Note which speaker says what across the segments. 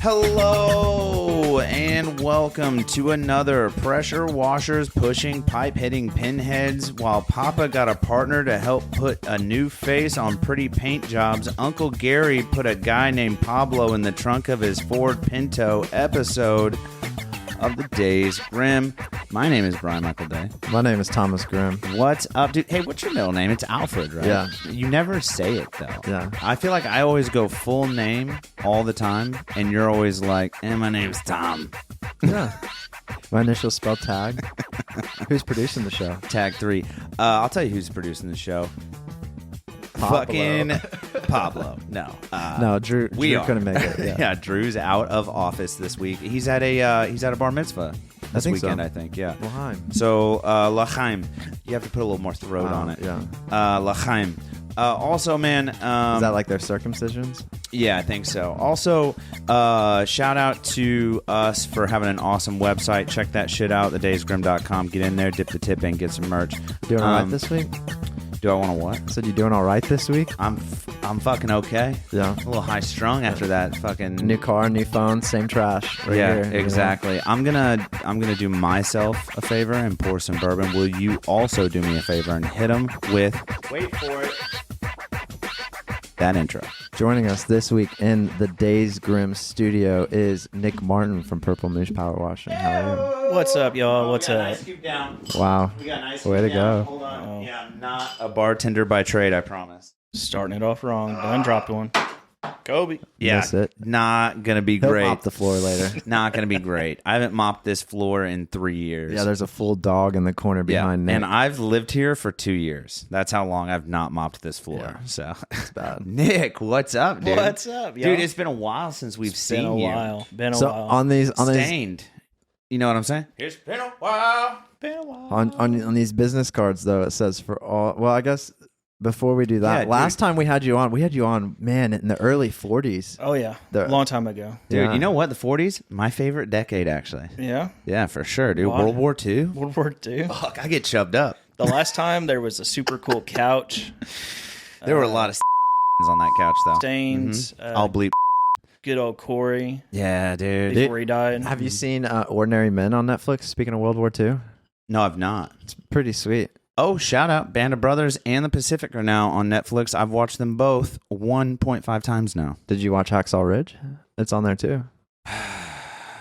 Speaker 1: Hello and welcome to another Pressure Washers Pushing Pipe Hitting Pinheads. While Papa got a partner to help put a new face on pretty paint jobs, Uncle Gary put a guy named Pablo in the trunk of his Ford Pinto episode of the Days Grimm. My name is Brian Michael Day.
Speaker 2: My name is Thomas Grimm.
Speaker 1: What's up, dude? Hey, what's your middle name? It's Alfred, right?
Speaker 2: Yeah.
Speaker 1: You never say it, though.
Speaker 2: Yeah.
Speaker 1: I feel like I always go full name all the time, and you're always like, my name's Tom.
Speaker 2: Yeah. My initials spell tag. Who's producing the show?
Speaker 1: Tag 3. I'll tell you who's producing the show.
Speaker 2: Pablo.
Speaker 1: Fucking Pablo. No.
Speaker 2: No, Drew couldn't make it. Yeah.
Speaker 1: Yeah, Drew's out of office this week. He's at a bar mitzvah this weekend, I think. Yeah.
Speaker 2: L'chaim.
Speaker 1: So, L'chaim. You have to put a little more throat on it.
Speaker 2: Yeah.
Speaker 1: L'chaim. Also, man.
Speaker 2: Is that like their circumcisions?
Speaker 1: Yeah, I think so. Also, shout out to us for having an awesome website. Check that shit out, thedaysgrim.com. Get in there, dip the tip in, get some merch.
Speaker 2: Doing all right this week?
Speaker 1: Do I want to what?
Speaker 2: I said you doing all right this week?
Speaker 1: I'm fucking okay.
Speaker 2: Yeah.
Speaker 1: A little high strung after that fucking
Speaker 2: new car, new phone, same trash. Right
Speaker 1: yeah,
Speaker 2: here,
Speaker 1: exactly. You know? I'm gonna do myself a favor and pour some bourbon. Will you also do me a favor and hit them with wait for it that intro?
Speaker 2: Joining us this week in the Days Grimm studio is Nick Martin from PurpleMoose Power Washing. How are you?
Speaker 3: What's up, y'all? What's up?
Speaker 1: Nice scoop down.
Speaker 2: Wow.
Speaker 1: We got nice
Speaker 2: Way to
Speaker 1: down.
Speaker 2: go.
Speaker 1: Hold on. Yeah, I'm not a bartender by trade, I promise.
Speaker 3: Starting it off wrong. Done dropped one. Kobe.
Speaker 1: Yeah,
Speaker 2: Miss it.
Speaker 1: not gonna be
Speaker 2: He'll
Speaker 1: great.
Speaker 2: mop the floor later.
Speaker 1: Not gonna be great. I haven't mopped this floor in 3 years.
Speaker 2: Yeah, there's a full dog in the corner behind Nick.
Speaker 1: and I've lived here for 2 years. That's how long I've not mopped this floor.
Speaker 2: Yeah.
Speaker 1: So
Speaker 2: It's bad.
Speaker 1: Nick, what's up, dude?
Speaker 3: What's up, y'all?
Speaker 1: Dude, it's been a while since we've seen
Speaker 3: Been a
Speaker 1: you.
Speaker 3: while. Been a
Speaker 2: So
Speaker 3: while.
Speaker 2: on these
Speaker 1: Stained. You know what I'm saying? It's been a while.
Speaker 3: Been a while.
Speaker 2: on these business cards though, it says for all. Well, I guess before we do that,
Speaker 1: Yeah,
Speaker 2: last time we had you on, man, in the early 40s.
Speaker 3: Oh, yeah.
Speaker 2: The-
Speaker 3: Long time ago.
Speaker 1: Dude,
Speaker 2: Yeah.
Speaker 1: you know what? The 40s, my favorite decade, actually.
Speaker 3: Yeah.
Speaker 1: Yeah, for sure, dude.
Speaker 3: Why?
Speaker 1: World War II.
Speaker 3: World War II.
Speaker 1: Fuck, I get shoved up.
Speaker 3: The last time there was a super cool couch.
Speaker 1: There were a lot of on that couch, though.
Speaker 3: Stains.
Speaker 1: I'll bleep.
Speaker 3: Good old Corey.
Speaker 1: Yeah, dude.
Speaker 3: Before he died.
Speaker 2: Have you seen Ordinary Men on Netflix? Speaking of World War II,
Speaker 1: No, I've not.
Speaker 2: it's pretty sweet.
Speaker 1: Oh, shout out. Band of Brothers and The Pacific are now on Netflix. I've watched them both 1.5 times now.
Speaker 2: Did you watch Hacksaw Ridge? It's on there too.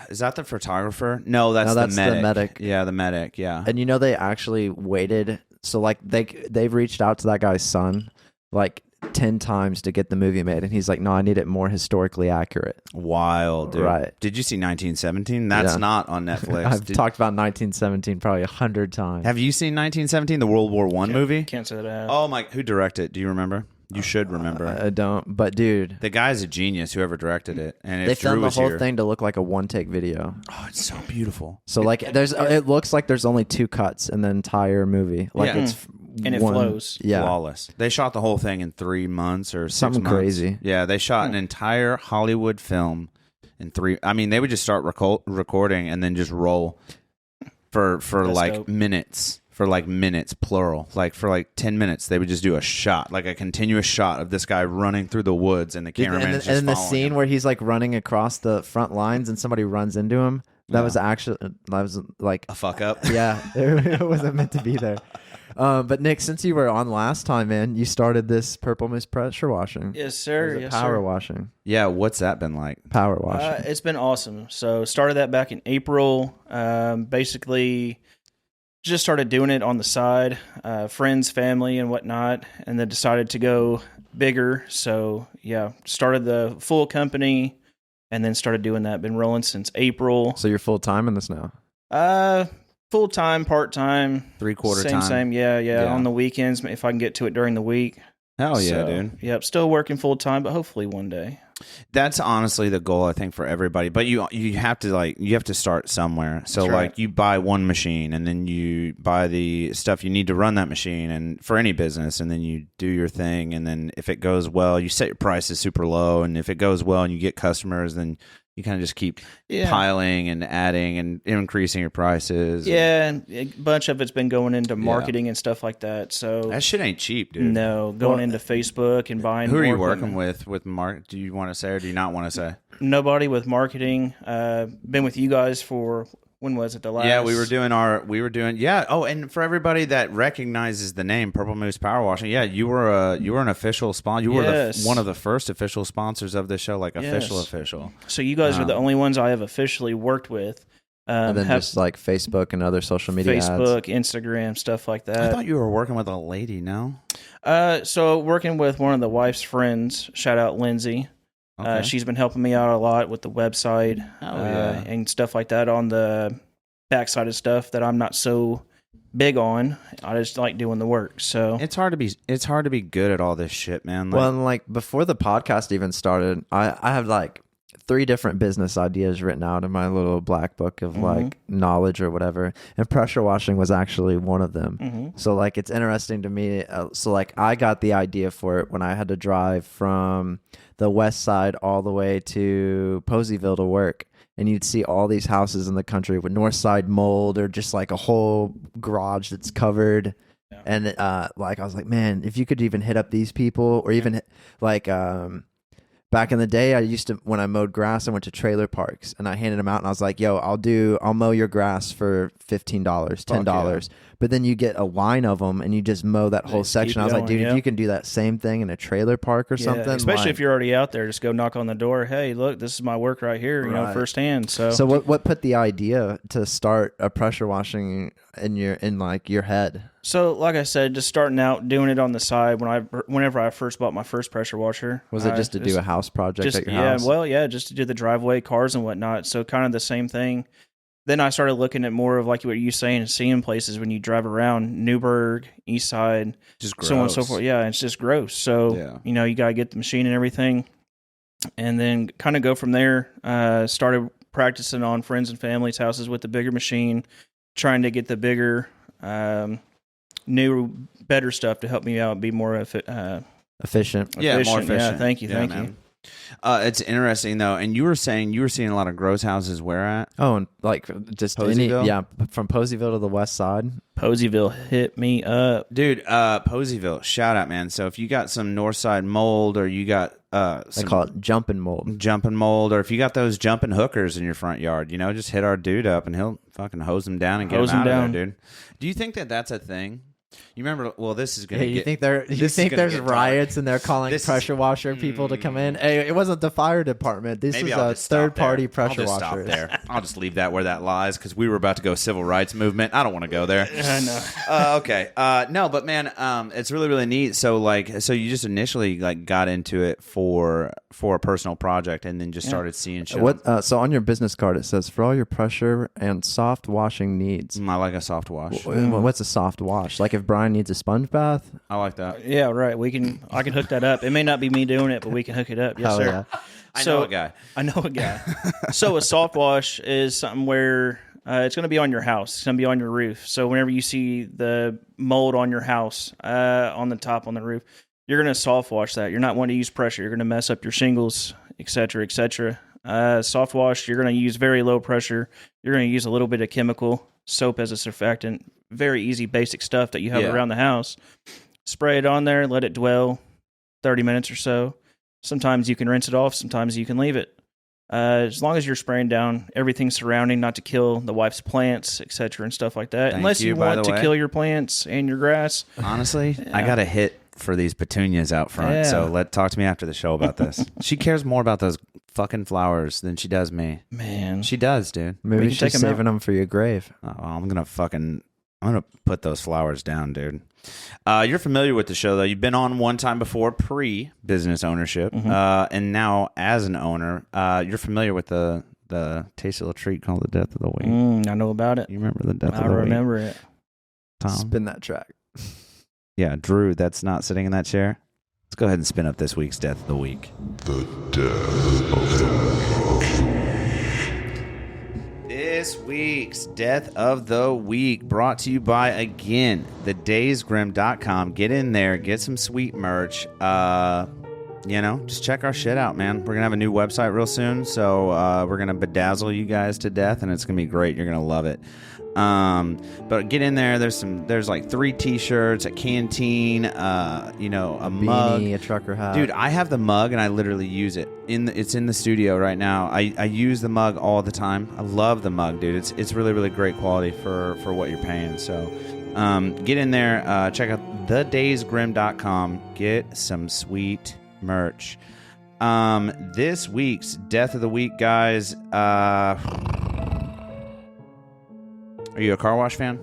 Speaker 1: Is that the photographer? No, that's,
Speaker 2: No, that's
Speaker 1: the medic.
Speaker 2: the medic.
Speaker 1: Yeah, the medic. Yeah.
Speaker 2: And you know they actually waited. So like they've reached out to that guy's son like 10 times to get the movie made, and he's like, no, I need it more historically accurate.
Speaker 1: Wild, dude.
Speaker 2: Right.
Speaker 1: Did you see 1917? That's
Speaker 2: Yeah.
Speaker 1: not on Netflix.
Speaker 2: I've talked about 1917 probably 100 times.
Speaker 1: Have you seen 1917, the World War I movie?
Speaker 3: Can't say that I have.
Speaker 1: Oh my! Who directed it? Do you remember? You should remember.
Speaker 2: I don't, but dude,
Speaker 1: The guy's a genius. Whoever directed it, and
Speaker 2: they
Speaker 1: if Drew
Speaker 2: filmed the
Speaker 1: was
Speaker 2: whole
Speaker 1: here,
Speaker 2: thing to look like a one-take video.
Speaker 1: oh, it's so beautiful.
Speaker 2: So like it looks like there's only 2 cuts in the entire movie. Like
Speaker 1: Yeah.
Speaker 2: it's
Speaker 3: And it
Speaker 2: one-
Speaker 3: flows.
Speaker 2: Yeah.
Speaker 1: Flawless. They shot the whole thing in 3 months or 6
Speaker 2: Something
Speaker 1: months.
Speaker 2: crazy.
Speaker 1: Yeah, they shot an entire Hollywood film in 3. I mean, they would just start recording and then just roll for
Speaker 3: That's
Speaker 1: like
Speaker 3: dope.
Speaker 1: minutes. For like minutes, plural. Like for like 10 minutes, they would just do a shot, like a continuous shot of this guy running through the woods, and the
Speaker 2: Dude,
Speaker 1: cameraman
Speaker 2: and
Speaker 1: is
Speaker 2: then,
Speaker 1: just
Speaker 2: and the
Speaker 1: following
Speaker 2: scene
Speaker 1: him.
Speaker 2: where he's like running across the front lines and somebody runs into him. That was actually like
Speaker 1: a fuck up.
Speaker 2: yeah, it wasn't meant to be there. But Nick, since you were on last time, man, you started this PurpleMoose pressure washing.
Speaker 3: Yes,
Speaker 2: Or
Speaker 3: sir.
Speaker 2: is it
Speaker 3: Yes,
Speaker 2: power
Speaker 3: sir.
Speaker 2: washing.
Speaker 1: Yeah, what's that been like?
Speaker 2: Power washing.
Speaker 3: It's been awesome. So started that back in April. Basically, just started doing it on the side, friends, family, and whatnot, and then decided to go bigger. So yeah, started the full company, and then started doing that. Been rolling since April.
Speaker 2: So you're full time in this now.
Speaker 3: Full time, part time,
Speaker 1: 3/4
Speaker 3: same,
Speaker 1: time.
Speaker 3: same. Yeah.
Speaker 1: Yeah.
Speaker 3: On the weekends, if I can get to it during the week.
Speaker 1: Hell yeah,
Speaker 3: So,
Speaker 1: dude.
Speaker 3: Yep, still working full time, but hopefully one day.
Speaker 1: That's honestly the goal, I think, for everybody. But you have to start somewhere. So
Speaker 3: That's right.
Speaker 1: like you buy one machine, and then you buy the stuff you need to run that machine, and for any business, and then you do your thing, and then if it goes well, you set your prices super low, and if it goes well and you get customers, then you kind of just keep
Speaker 3: Yeah.
Speaker 1: piling and adding and increasing your prices.
Speaker 3: Yeah, and a bunch of it's been going into marketing and stuff like that. So
Speaker 1: That shit ain't cheap, dude.
Speaker 3: no, going into Facebook and buying.
Speaker 1: Who are you
Speaker 3: more
Speaker 1: working
Speaker 3: equipment.
Speaker 1: with Mark? Do you want to say or do you not want to say?
Speaker 3: Nobody with marketing. Been with you guys for, when was it, the last?
Speaker 1: Yeah, we were doing. Yeah. Oh, and for everybody that recognizes the name Purple Moose Power Washing, yeah, you were an official sponsor. You were one of the first official sponsors of the show, like official.
Speaker 3: So you guys are the only ones I have officially worked with.
Speaker 2: And then just like Facebook and other social media
Speaker 3: Facebook,
Speaker 2: ads.
Speaker 3: Instagram, stuff like that.
Speaker 1: I thought you were working with a lady, no?
Speaker 3: So working with one of the wife's friends, shout out Lindsay.
Speaker 1: Okay.
Speaker 3: She's been helping me out a lot with the website and stuff like that on the backside of stuff that I'm not so big on. I just like doing the work. So
Speaker 1: it's hard to be good at all this shit, man.
Speaker 2: Well, and like before the podcast even started, I have like 3 different business ideas written out in my little black book of like knowledge or whatever, and pressure washing was actually one of them. So like it's interesting to me. So like I got the idea for it when I had to drive from the west side all the way to Poseyville to work, and you'd see all these houses in the country with north side mold or just like a whole garage that's covered. And like I was like, man, if you could even hit up these people, or even like back in the day, I used to, when I mowed grass, I went to trailer parks and I handed them out and I was like, yo, I'll mow your grass for $15, $10. But then you get a line of them and you just mow that whole section. I was like, dude, if you can do that same thing in a trailer park or something.
Speaker 3: Especially if you're already out there, just go knock on the door. Hey, look, this is my work right here, you know, firsthand. So
Speaker 2: what put the idea to start a pressure washing in your head?
Speaker 3: So, like I said, just starting out, doing it on the side. Whenever I first bought my first pressure washer,
Speaker 2: was it just to do a house project at your house?
Speaker 3: Just to do the driveway, cars and whatnot. So, kind of the same thing. Then I started looking at more of like what you're saying and seeing places when you drive around Newburgh, East Side,
Speaker 1: just gross.
Speaker 3: So on and so forth. Yeah, it's just gross. So, you know, you got to get the machine and everything, and then kind of go from there. Started practicing on friends and family's houses with the bigger machine, trying to get the bigger. New, better stuff to help me out, be more
Speaker 2: efficient.
Speaker 1: Yeah, more efficient.
Speaker 3: Yeah, thank you.
Speaker 1: It's interesting though, and you were saying you were seeing a lot of gross houses. Where at?
Speaker 2: Oh, and like just
Speaker 1: Poseyville?
Speaker 2: from Poseyville to the west side.
Speaker 3: Poseyville, hit me up,
Speaker 1: dude. Poseyville, shout out, man. So if you got some north side mold, or you got
Speaker 2: they call it jumping mold,
Speaker 1: or if you got those jumping hookers in your front yard, you know, just hit our dude up and he'll fucking hose them down and get them out of there, dude. Do you think that that's a thing? You remember? Well, this is gonna.
Speaker 2: You think there's riots and they're calling pressure washer people to come in? Hey, it wasn't the fire department. This is a third-party pressure washer.
Speaker 1: Stop there. I'll just leave that where that lies because we were about to go civil rights movement. I don't want to go there.
Speaker 3: I know.
Speaker 1: Okay. No, but man, it's really really neat. So you just initially like got into it for a personal project and then just started seeing shit.
Speaker 2: So on your business card it says for all your pressure and soft washing needs.
Speaker 1: I like a soft wash.
Speaker 2: What's a soft wash? Like if Brian needs a sponge bath?
Speaker 1: I like that.
Speaker 3: Yeah, right. I can hook that up. It may not be me doing it, but we can hook it up. Yes, sir.
Speaker 2: Yeah.
Speaker 1: I know a guy.
Speaker 3: So a soft wash is something where it's going to be on your house. It's going to be on your roof. So whenever you see the mold on your house, on the top, on the roof, you're going to soft wash that. You're not wanting to use pressure. You're going to mess up your shingles, et cetera, et cetera. Soft wash, you're going to use very low pressure. You're going to use a little bit of chemical, soap as a surfactant. Very easy, basic stuff that you have around the house. Spray it on there, let it dwell 30 minutes or so. Sometimes you can rinse it off, sometimes you can leave it. As long as you're spraying down everything surrounding, not to kill the wife's plants, etc., and stuff like that. Unless you want to kill your plants and your grass.
Speaker 1: Honestly, I got a hit for these petunias out front, so talk to me after the show about this. She cares more about those fucking flowers than she does me.
Speaker 3: Man.
Speaker 1: She does, dude.
Speaker 2: Maybe she's saving them for your grave.
Speaker 1: Oh, I'm gonna put those flowers down, dude. You're familiar with the show, though. You've been on one time before, pre-business ownership, and now as an owner, you're familiar with the tasty little treat called the Death of the Week.
Speaker 3: I know about it.
Speaker 1: You remember the Death of the Week?
Speaker 3: I remember it.
Speaker 1: Tom?
Speaker 2: Spin that track.
Speaker 1: Yeah, Drew, that's not sitting in that chair. Let's go ahead and spin up this week's Death of the Week.
Speaker 4: The Death of the Week.
Speaker 1: This week's Death of the Week brought to you by, again, thedaysgrim.com. Get in there, get some sweet merch. just check our shit out, man. We're going to have a new website real soon. So we're going to bedazzle you guys to death, and it's going to be great. You're going to love it. But get in there. There's like 3 t-shirts, a canteen, a mug,
Speaker 2: a trucker hat.
Speaker 1: Dude, I have the mug and I literally use it. It's in the studio right now. I use the mug all the time. I love the mug, dude. It's really, really great quality for what you're paying. So get in there, check out thedaysgrim.com, get some sweet merch. This week's Death of the Week, guys. Are you a car wash fan,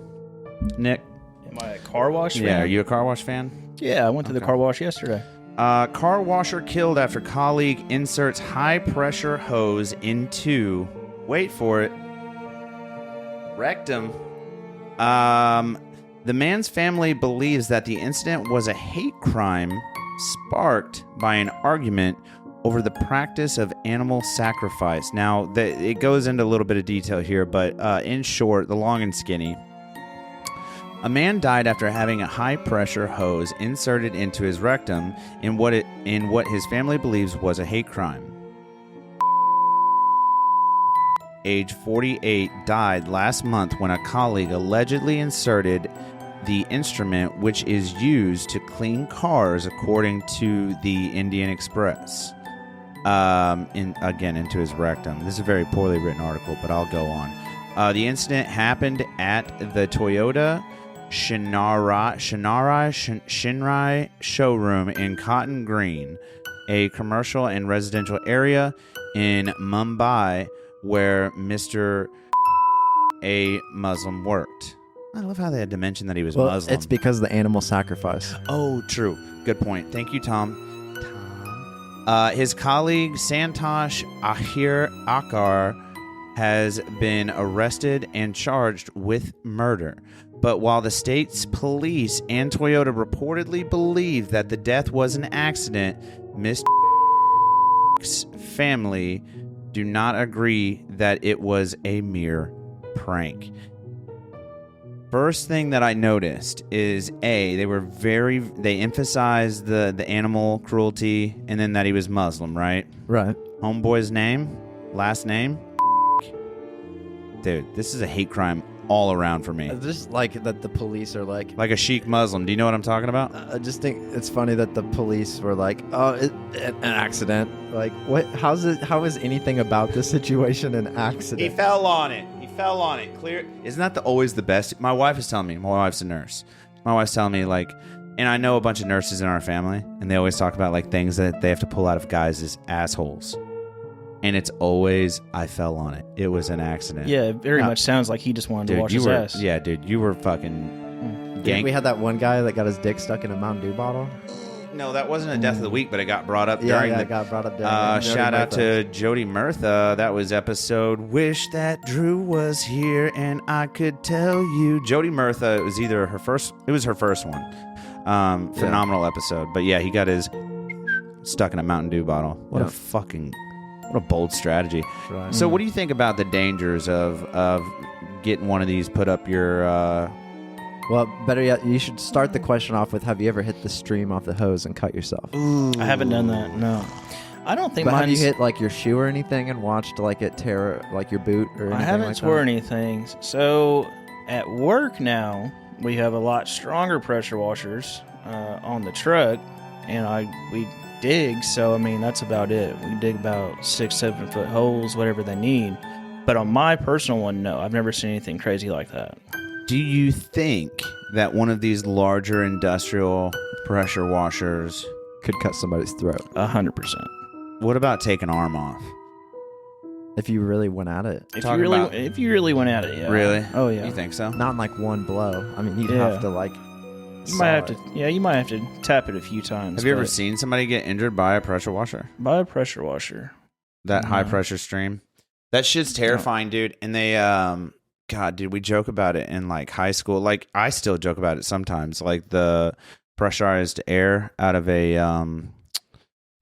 Speaker 1: Nick?
Speaker 3: Am I a car wash fan?
Speaker 1: Yeah, are you a car wash fan?
Speaker 3: Yeah, I went to the car wash yesterday.
Speaker 1: Car washer killed after colleague inserts high-pressure hose into, wait for it, rectum. The man's family believes that the incident was a hate crime sparked by an argument over the practice of animal sacrifice. Now, it goes into a little bit of detail here, but in short, the long and skinny, a man died after having a high-pressure hose inserted into his rectum in what his family believes was a hate crime. Age 48 died last month when a colleague allegedly inserted the instrument which is used to clean cars, according to the Indian Express. Into his rectum. This is a very poorly written article, but I'll go on. The incident happened at the Toyota Shinrai showroom in Cotton Green, a commercial and residential area in Mumbai where Mr. A Muslim worked. I love how they had to mention that he was Muslim.
Speaker 2: It's because of the animal sacrifice.
Speaker 1: Oh, true. Good point. Thank you, Tom. His colleague Santosh Ahir Akar has been arrested and charged with murder. But while the state's police and Toyota reportedly believe that the death was an accident, Mr.'s family do not agree that it was a mere prank. First thing that I noticed is they emphasized the animal cruelty and then that he was Muslim, right?
Speaker 2: Right.
Speaker 1: Homeboy's last name. Dude, this is a hate crime all around for me.
Speaker 2: I just like that the police are like
Speaker 1: a Sheikh Muslim. Do you know what I'm talking about?
Speaker 2: I just think it's funny that the police were like, "Oh, an accident." Like, what? How is anything about this situation an accident?
Speaker 1: He fell on it. Clear. Isn't that always the best? My wife is telling me. My wife's a nurse. My wife's telling me and I know a bunch of nurses in our family, and they always talk about things that they have to pull out of guys' assholes. And it's always, I fell on it. It was an accident.
Speaker 3: Yeah, it very much sounds like he just wanted to wash his ass.
Speaker 1: Yeah, dude, you were fucking
Speaker 2: We had that one guy that got his dick stuck in a Mountain Dew bottle.
Speaker 1: No, that wasn't a death of the week, but it got brought up during
Speaker 2: it got brought up during
Speaker 1: shout out to Jody Murtha. That was episode Wish That Drew Was Here and I Could Tell You. Jody Murtha, it was her first one. Phenomenal episode. But yeah, he got his stuck in a Mountain Dew bottle. What a bold strategy.
Speaker 2: Right.
Speaker 1: So what do you think about the dangers of getting one of these put up your
Speaker 2: Well, better yet, you should start the question off with, have you ever hit the stream off the hose and cut yourself?
Speaker 3: Ooh. I haven't done that, no. I don't think
Speaker 2: But have you
Speaker 3: mine's...
Speaker 2: hit your shoe or anything and watched it tear your boot or anything?
Speaker 3: I haven't
Speaker 2: like
Speaker 3: tore
Speaker 2: that?
Speaker 3: anything. So at work now, we have a lot stronger pressure washers on the truck, and we dig. So I mean, that's about it. We dig about 6-7 foot holes, whatever they need. But on my personal one, no, I've never seen anything crazy like that.
Speaker 1: Do you think that one of these larger industrial pressure washers
Speaker 2: Could cut somebody's throat
Speaker 3: 100%.
Speaker 1: What about take an arm off?
Speaker 2: if you really went at it.
Speaker 3: If you really went at it, yeah.
Speaker 1: Really?
Speaker 3: Oh yeah.
Speaker 1: You think so?
Speaker 2: Not in one blow. I mean, you'd
Speaker 3: Yeah.
Speaker 2: have to
Speaker 3: You might have to. Yeah, you might have to tap it a few times.
Speaker 1: Have you ever
Speaker 3: but
Speaker 1: seen somebody get injured by a pressure washer?
Speaker 3: by a pressure washer?
Speaker 1: That
Speaker 3: No.
Speaker 1: high pressure stream? That shit's terrifying, dude. And they, God, dude, we joke about it in high school. I still joke about it sometimes. The pressurized air out of a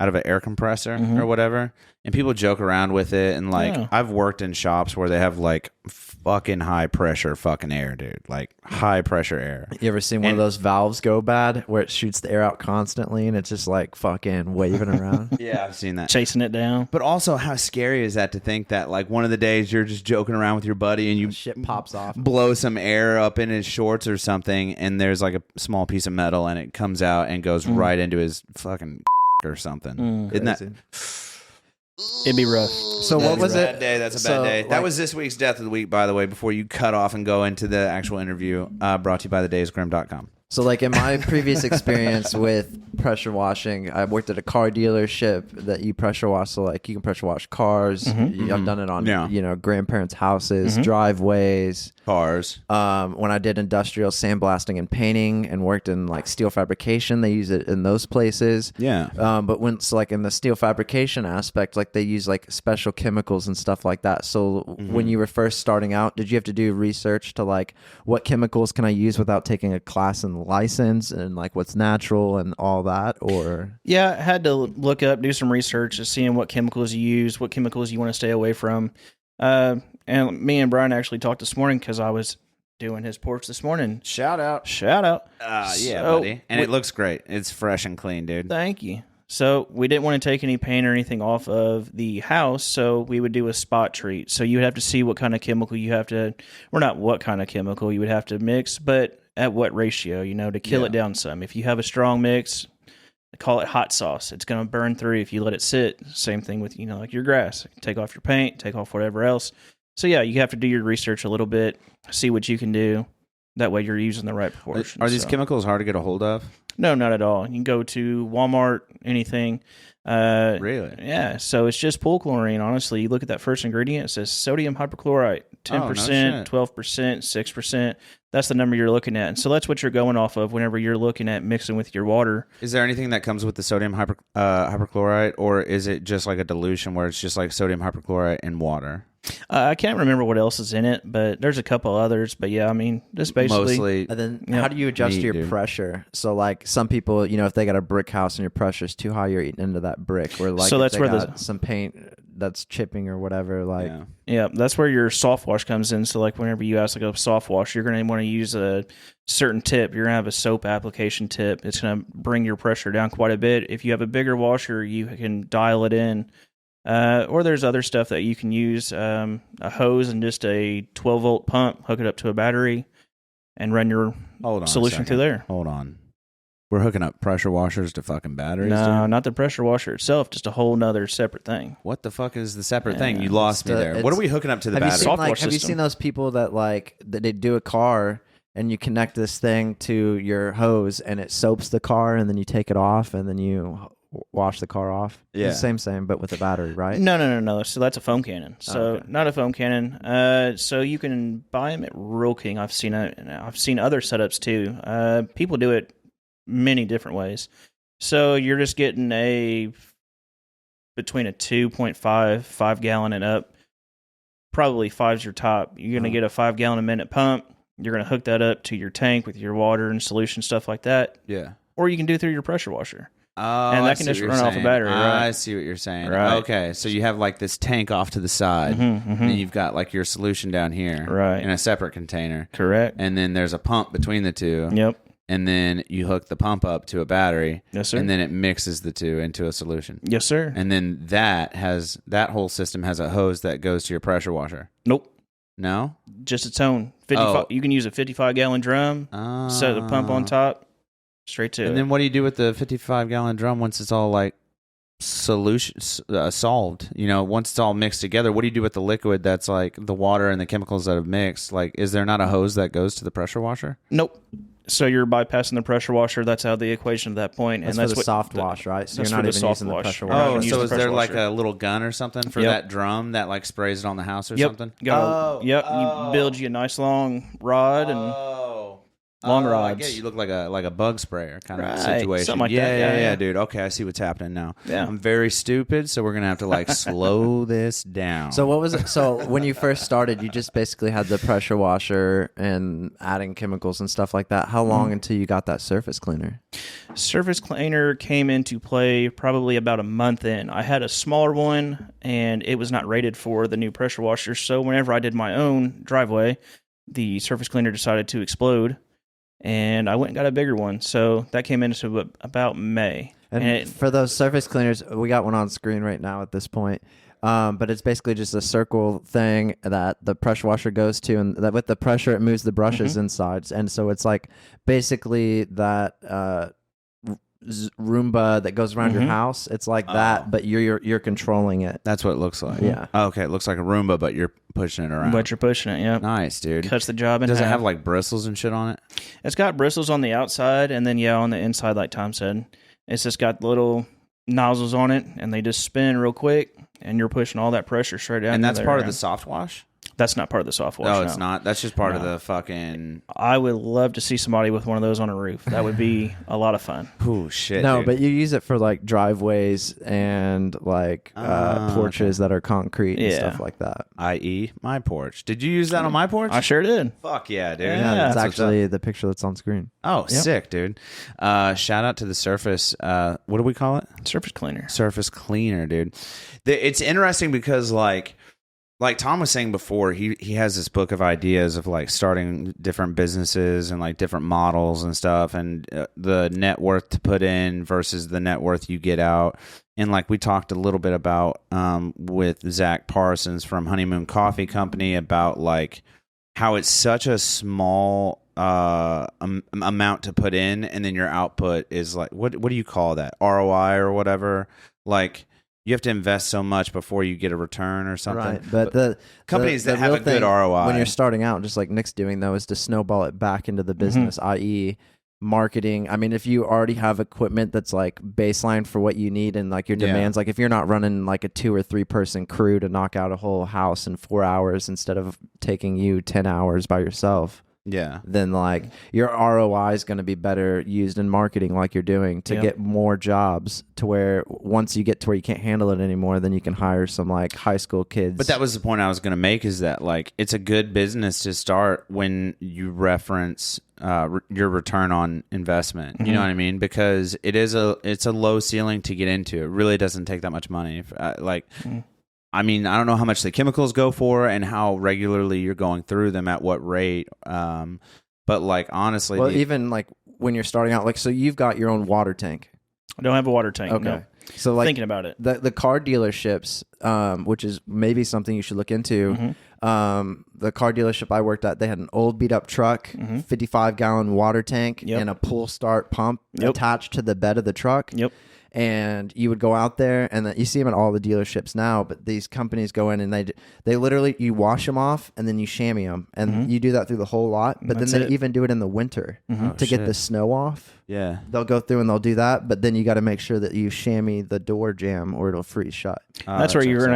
Speaker 1: out of an air compressor or whatever, and people joke around with it. And like, I've worked in shops where they have like fucking high pressure fucking air, dude, like high pressure air.
Speaker 2: You ever seen one of those valves go bad where it shoots the air out constantly and it's just like fucking waving around?
Speaker 1: Yeah, I've seen that.
Speaker 3: Chasing it down.
Speaker 1: But also, how scary is that to think that like one of the days you're just joking around with your buddy and you
Speaker 2: Shit pops off.
Speaker 1: blow some air up in his shorts or something, and there's like a small piece of metal and it comes out and goes right into his fucking or something. Isn't that?
Speaker 3: It'd be rough.
Speaker 2: So what was it?
Speaker 1: Bad day. That's a bad day. That was this week's Death of the Week, by the way, before you cut off and go into the actual interview, brought to you by thedaysgrim.com.
Speaker 2: So like in my previous experience with pressure washing, I worked at a car dealership that you pressure wash. So like you can pressure wash cars. I've done it on grandparents' houses, driveways,
Speaker 1: cars.
Speaker 2: When I did industrial sandblasting and painting and worked in like steel fabrication, they use it in those places.
Speaker 1: Yeah.
Speaker 2: But when so like in the steel fabrication aspect, like they use like special chemicals and stuff like that. So when you were first starting out, did you have to do research to like what chemicals can I use without taking a class and license and like what's natural and all that? Or
Speaker 3: yeah, I had to look up, do some research to seeing what chemicals you use, what chemicals you want to stay away from. And me and Brian actually talked this morning because I was doing his porch this morning. Shout out.
Speaker 1: Yeah, buddy. And it looks great. It's fresh and clean, dude.
Speaker 3: Thank you. So we didn't want to take any paint or anything off of the house, so we would do a spot treat. So you would have to see what kind of chemical you have to, or not what kind of chemical you would have to mix, but at what ratio, to kill it down some. If you have a strong mix, call it hot sauce. It's going to burn through if you let it sit. Same thing with, like your grass. Take off your paint, take off whatever else. So yeah, you have to do your research a little bit, see what you can do. That way you're using the right proportion.
Speaker 1: Are these chemicals hard to get a hold of?
Speaker 3: No, not at all. You can go to Walmart, anything.
Speaker 1: Really?
Speaker 3: Yeah. So it's just pool chlorine, honestly. You look at that first ingredient, it says sodium hypochlorite, 10%, 12%, 6%. That's the number you're looking at. And so that's what you're going off of whenever you're looking at mixing with your water.
Speaker 1: Is there anything that comes with the sodium hypochlorite, or is it just like a dilution where it's just like sodium hypochlorite and water?
Speaker 3: I can't remember what else is in it, but there's a couple others. But yeah, I mean, just basically.
Speaker 1: Mostly.
Speaker 2: And then how do you adjust your pressure? So like some people, if they got a brick house and your pressure is too high, you're eating into that brick. Or like
Speaker 3: so that's
Speaker 2: if
Speaker 3: where
Speaker 2: they got some paint that's chipping or whatever. Like
Speaker 3: yeah, that's where your soft wash comes in. So like whenever you ask like a soft wash, you're going to want to use a certain tip. You're going to have a soap application tip. It's going to bring your pressure down quite a bit. If you have a bigger washer, you can dial it in. Or there's other stuff that you can use, a hose and just a 12-volt pump, hook it up to a battery, and run your solution through there.
Speaker 1: Hold on. We're hooking up pressure washers to fucking batteries?
Speaker 3: No, not the pressure washer itself, just a whole nother separate thing.
Speaker 1: What the fuck is the separate thing? You lost me there. What are we hooking up to the battery?
Speaker 2: Have you seen those people that they do a car and you connect this thing to your hose and it soaps the car and then you take it off and then you wash the car off?
Speaker 1: Yeah.
Speaker 2: It's the same, but with a battery, right?
Speaker 3: No. So that's a foam cannon. So not a foam cannon. So you can buy them at Rural King. I've seen other setups too. People do it many different ways. So you're just getting between a 2.5, 5 gallon and up. Probably 5's your top. You're going to get a 5 gallon a minute pump. You're going to hook that up to your tank with your water and solution, stuff like that.
Speaker 1: Yeah.
Speaker 3: Or you can do it through your pressure washer.
Speaker 1: Oh,
Speaker 3: and that can just run off a battery, right?
Speaker 1: I see what you're saying.
Speaker 3: Right.
Speaker 1: Okay, so you have like this tank off to the side, and you've got like your solution down here,
Speaker 3: right,
Speaker 1: in a separate container.
Speaker 3: Correct.
Speaker 1: And then there's a pump between the two.
Speaker 3: Yep.
Speaker 1: And then you hook the pump up to a battery.
Speaker 3: Yes, sir.
Speaker 1: And then it mixes the two into a solution.
Speaker 3: Yes, sir.
Speaker 1: And then that whole system has a hose that goes to your pressure washer.
Speaker 3: Nope.
Speaker 1: No?
Speaker 3: Just its own. 55. You can use a 55-gallon drum, set the pump on top, straight to it.
Speaker 1: And then what do you do with the 55-gallon drum once it's all like solved? Once it's all mixed together, what do you do with the liquid that's like the water and the chemicals that have mixed? Like, is there not a hose that goes to the pressure washer?
Speaker 3: Nope. So you're bypassing the pressure washer. That's out of the equation at that point.
Speaker 2: That's
Speaker 3: and
Speaker 2: for the soft wash, right? So you're not even using the pressure
Speaker 1: washer.
Speaker 2: washer.
Speaker 1: So is there like a little gun or something for that drum that like sprays it on the house or something?
Speaker 3: You build you a nice long rod and long
Speaker 1: I
Speaker 3: rods.
Speaker 1: get it. You look like a bug sprayer kind of
Speaker 3: Right,
Speaker 1: situation.
Speaker 3: something like
Speaker 1: yeah,
Speaker 3: that.
Speaker 1: Yeah,
Speaker 3: Yeah.
Speaker 1: dude. Okay, I see what's happening now.
Speaker 3: Yeah.
Speaker 1: I'm very stupid, so we're gonna have to like slow this down.
Speaker 2: So what was it? So when you first started, you just basically had the pressure washer and adding chemicals and stuff like that. How long until you got that surface cleaner?
Speaker 3: Surface cleaner came into play probably about a month in. I had a smaller one, and it was not rated for the new pressure washer. So whenever I did my own driveway, the surface cleaner decided to explode, and I went and got a bigger one. So that came into about May.
Speaker 2: And for those surface cleaners, we got one on screen right now at this point. But it's basically just a circle thing that the pressure washer goes to, and that with the pressure, it moves the brushes inside. And so it's like basically that Roomba that goes around your house. It's like that, but you're controlling it.
Speaker 1: that's what it looks like.
Speaker 2: Yeah.
Speaker 1: Oh, okay, it looks like a Roomba, but you're pushing it around.
Speaker 3: But you're pushing it, yeah.
Speaker 1: Nice, dude.
Speaker 3: Cuts the job in
Speaker 1: Does it
Speaker 3: half.
Speaker 1: have like bristles and shit on it?
Speaker 3: It's got bristles on the outside, and then, on the inside, like Tom said. It's just got little nozzles on it, and they just spin real quick, and you're pushing all that pressure straight down.
Speaker 1: And that's
Speaker 3: there.
Speaker 1: part of the soft wash?
Speaker 3: That's not part of the soft wash.
Speaker 1: No, it's
Speaker 3: no.
Speaker 1: not. That's just part of the fucking.
Speaker 3: I would love to see somebody with one of those on a roof. That would be a lot of fun.
Speaker 1: Oh shit.
Speaker 2: No,
Speaker 1: dude.
Speaker 2: but you use it for like driveways and like porches that are concrete and
Speaker 3: Yeah.
Speaker 2: stuff like that.
Speaker 1: i.e. my porch. Did you use that on my porch?
Speaker 3: I sure did.
Speaker 1: Fuck yeah, dude.
Speaker 3: Yeah.
Speaker 2: Yeah, that's
Speaker 1: what's
Speaker 2: actually the picture that's on screen.
Speaker 1: Oh, sick, dude. Shout out to the Surface. What do we call it?
Speaker 3: Surface cleaner.
Speaker 1: Surface cleaner, dude. It's interesting because like Tom was saying before, he has this book of ideas of like starting different businesses and like different models and stuff, and the net worth to put in versus the net worth you get out. And like we talked a little bit about with Zach Parsons from Honeymoon Coffee Company about like how it's such a small amount to put in, and then your output is like what do you call that, ROI or whatever? Like you have to invest so much before you get a return or something.
Speaker 2: Right, but the
Speaker 1: companies
Speaker 2: the
Speaker 1: that have
Speaker 2: real
Speaker 1: a good
Speaker 2: thing
Speaker 1: ROI
Speaker 2: when you're starting out, just like Nick's doing though, is to snowball it back into the business, i.e. marketing. I mean, if you already have equipment that's like baseline for what you need and like your demands, like if you're not running like a 2 or 3 person crew to knock out a whole house in 4 hours instead of taking you 10 hours by yourself,
Speaker 1: yeah,
Speaker 2: then like your ROI is going to be better used in marketing like you're doing to get more jobs, to where once you get to where you can't handle it anymore, then you can hire some like high school kids.
Speaker 1: But that was the point I was going to make, is that like it's a good business to start when you reference your return on investment. You know what I mean? Because it's a low ceiling to get into. It really doesn't take that much money. I mean, I don't know how much the chemicals go for and how regularly you're going through them at what rate. But like honestly,
Speaker 2: well, even like when you're starting out, like so you've got your own water tank.
Speaker 3: I don't have a water tank.
Speaker 2: Okay.
Speaker 3: No.
Speaker 2: So like
Speaker 3: Thinking about it.
Speaker 2: the car dealerships, which is maybe something you should look into. The car dealership I worked at, they had an old beat up truck, 55-gallon water tank, and a pull start pump attached to the bed of the truck.
Speaker 3: Yep.
Speaker 2: And you would go out there, and you see them at all the dealerships now. But these companies go in and they literally, you wash them off and then you chamois them, and you do that through the whole lot. But
Speaker 3: That's
Speaker 2: then they
Speaker 3: it.
Speaker 2: even do it in the winter to get the snow off.
Speaker 1: yeah.
Speaker 2: They'll go through and they'll do that, but then you got to make sure that you chamois the door jamb or it'll freeze shut.
Speaker 3: That's where you're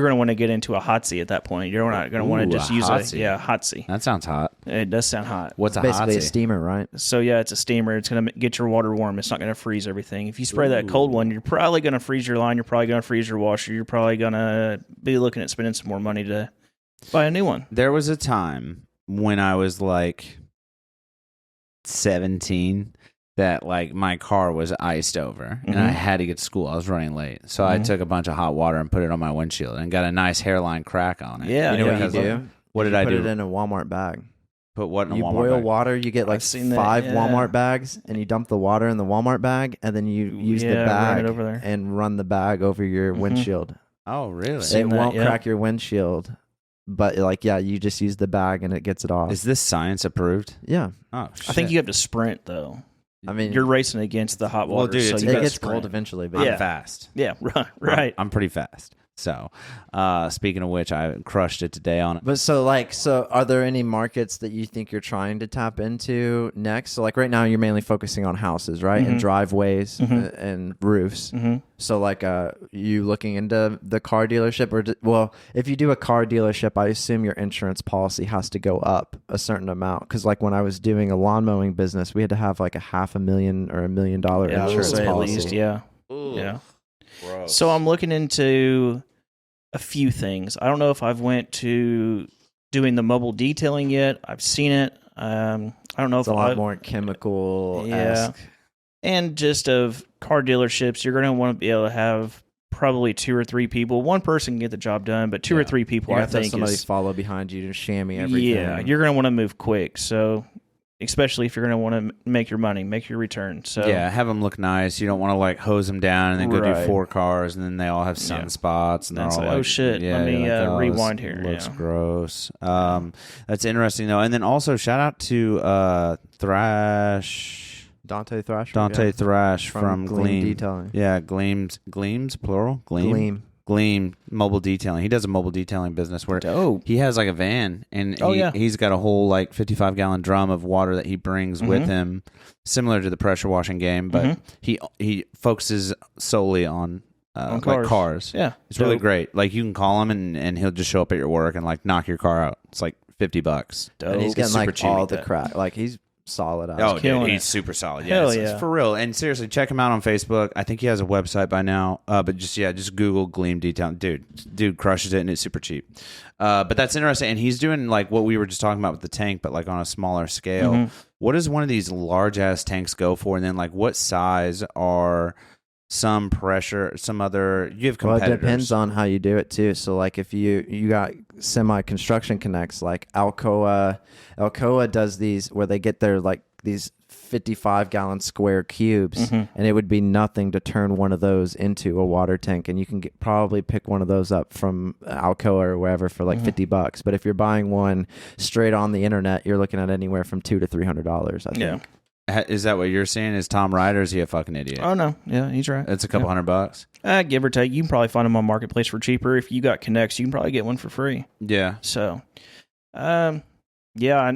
Speaker 3: gonna want to get into a hot seat at that point. You're not gonna want
Speaker 1: Ooh,
Speaker 3: to just
Speaker 1: a
Speaker 3: use
Speaker 1: hot
Speaker 3: a
Speaker 1: seat.
Speaker 3: hot seat.
Speaker 1: That sounds hot.
Speaker 3: It does sound hot.
Speaker 1: What's a hot
Speaker 2: Basically a
Speaker 1: seat?
Speaker 2: steamer, right?
Speaker 3: So yeah, it's a steamer. It's gonna get your water warm. It's not gonna freeze everything. If you spray that cold one, you're probably gonna freeze your line. You're probably gonna freeze your washer. You're probably gonna be looking at spending some more money to buy a new one.
Speaker 1: There was a time when I was like 17 that like my car was iced over and I had to get to school. I was running late. So I took a bunch of hot water and put it on my windshield and got a nice hairline crack on it.
Speaker 3: Yeah,
Speaker 2: You know what
Speaker 1: because
Speaker 2: you
Speaker 1: of-
Speaker 2: do?
Speaker 1: What did I
Speaker 2: Put
Speaker 1: do?
Speaker 2: it in a Walmart bag.
Speaker 1: Put what in a
Speaker 2: You
Speaker 1: Walmart
Speaker 2: boil
Speaker 1: bag?
Speaker 2: water, you get like
Speaker 3: I've seen that,
Speaker 2: 5
Speaker 3: yeah.
Speaker 2: Walmart bags, and you dump the water in the Walmart bag, and then you use the
Speaker 3: Yeah, run
Speaker 2: bag
Speaker 3: it over there.
Speaker 2: and run the bag over your windshield.
Speaker 1: Oh, really?
Speaker 3: Seen
Speaker 2: It
Speaker 3: that,
Speaker 2: won't
Speaker 3: yeah.
Speaker 2: crack your windshield, but like you just use the bag and it gets it off.
Speaker 1: Is this science approved?
Speaker 2: Yeah,
Speaker 1: Oh, shit.
Speaker 3: I think you have to sprint though.
Speaker 2: I mean,
Speaker 3: You're racing against the hot water.
Speaker 1: Well, dude,
Speaker 3: so
Speaker 1: it's
Speaker 3: you
Speaker 2: it
Speaker 3: gotta
Speaker 2: gets
Speaker 3: sprint.
Speaker 2: cold eventually, but
Speaker 1: I'm
Speaker 3: Yeah.
Speaker 1: fast.
Speaker 3: Yeah, right.
Speaker 1: I'm pretty fast. So, speaking of which, I crushed it today on it.
Speaker 2: But so are there any markets that you think you're trying to tap into next? So like right now you're mainly focusing on houses, right? And driveways and roofs. So like you looking into the car dealership well, if you do a car dealership, I assume your insurance policy has to go up a certain amount. Cause like when I was doing a lawn mowing business, we had to have like $500,000 or $1 million insurance
Speaker 3: at
Speaker 2: policy.
Speaker 3: least, yeah.
Speaker 1: Ooh,
Speaker 3: Yeah.
Speaker 1: gross.
Speaker 3: So I'm looking into a few things. I don't know if I've went to doing the mobile detailing yet. I've seen it. I don't know
Speaker 2: It's
Speaker 3: if
Speaker 2: a lot more chemical-esque.
Speaker 3: And just of car dealerships, you're going to want to be able to have probably 2 or 3 people. One person can get the job done, but 2 or 3 people,
Speaker 2: You
Speaker 3: I
Speaker 2: have to have
Speaker 3: think,
Speaker 2: somebody
Speaker 3: is
Speaker 2: follow behind you to chamois everything.
Speaker 3: yeah. You're going to want to move quick. So, especially if you're going to want to make your money, make your return. So
Speaker 1: yeah, have them look nice. You don't want to like hose them down and then go do
Speaker 3: Right.
Speaker 1: 4 cars and then they all have sunspots and they're
Speaker 3: That's
Speaker 1: all
Speaker 3: like, oh, shit, let me,
Speaker 1: you're like,
Speaker 3: rewind
Speaker 1: this
Speaker 3: here,
Speaker 1: Looks
Speaker 3: yeah.
Speaker 1: gross. That's interesting though. And then also shout out to
Speaker 2: Dante Thrasher.
Speaker 1: Dante
Speaker 2: yeah.
Speaker 1: Thrash from Gleam
Speaker 2: Detailing.
Speaker 1: Yeah, Gleams plural. Gleam mobile detailing. He does a mobile detailing business where
Speaker 3: dope.
Speaker 1: he has like a van and he's got a whole like 55-gallon drum of water that he brings with him, similar to the pressure washing game, but he focuses solely on
Speaker 3: cars.
Speaker 1: like cars.
Speaker 3: Yeah.
Speaker 1: It's really great. Like you can call him and he'll just show up at your work and like knock your car out. It's like $50.
Speaker 3: Dope.
Speaker 2: And he's getting
Speaker 1: super
Speaker 2: like
Speaker 1: cheap
Speaker 2: all
Speaker 1: at
Speaker 2: the
Speaker 1: that.
Speaker 2: crap. Like he's solid out.
Speaker 1: Oh, dude,
Speaker 3: killing
Speaker 1: he's
Speaker 3: it.
Speaker 1: super solid.
Speaker 3: Hell
Speaker 1: it's
Speaker 3: yeah.
Speaker 1: for real. And seriously, check him out on Facebook. I think he has a website by now. But just Google Gleam Detailing. Dude crushes it and it's super cheap. But that's interesting. And he's doing like what we were just talking about with the tank, but like on a smaller scale. What does one of these large ass tanks go for? And then like what size are some pressure, some other? You have competitors.
Speaker 2: Well, it depends on how you do it too. So like if you got semi-construction connects, like Alcoa does these where they get their like these 55-gallon square cubes, and it would be nothing to turn one of those into a water tank, and you can probably pick one of those up from Alcoa or wherever for like $50. But if you're buying one straight on the internet, you're looking at anywhere from $200 to $300. I think.
Speaker 3: Yeah.
Speaker 1: Is that what you're saying? Is Tom Ryder? Is he a fucking idiot?
Speaker 3: Oh, no. Yeah, he's right.
Speaker 1: It's a couple $100.
Speaker 3: Give or take. You can probably find them on Marketplace for cheaper. If you got connects, you can probably get one for free.
Speaker 1: Yeah.
Speaker 3: So, yeah,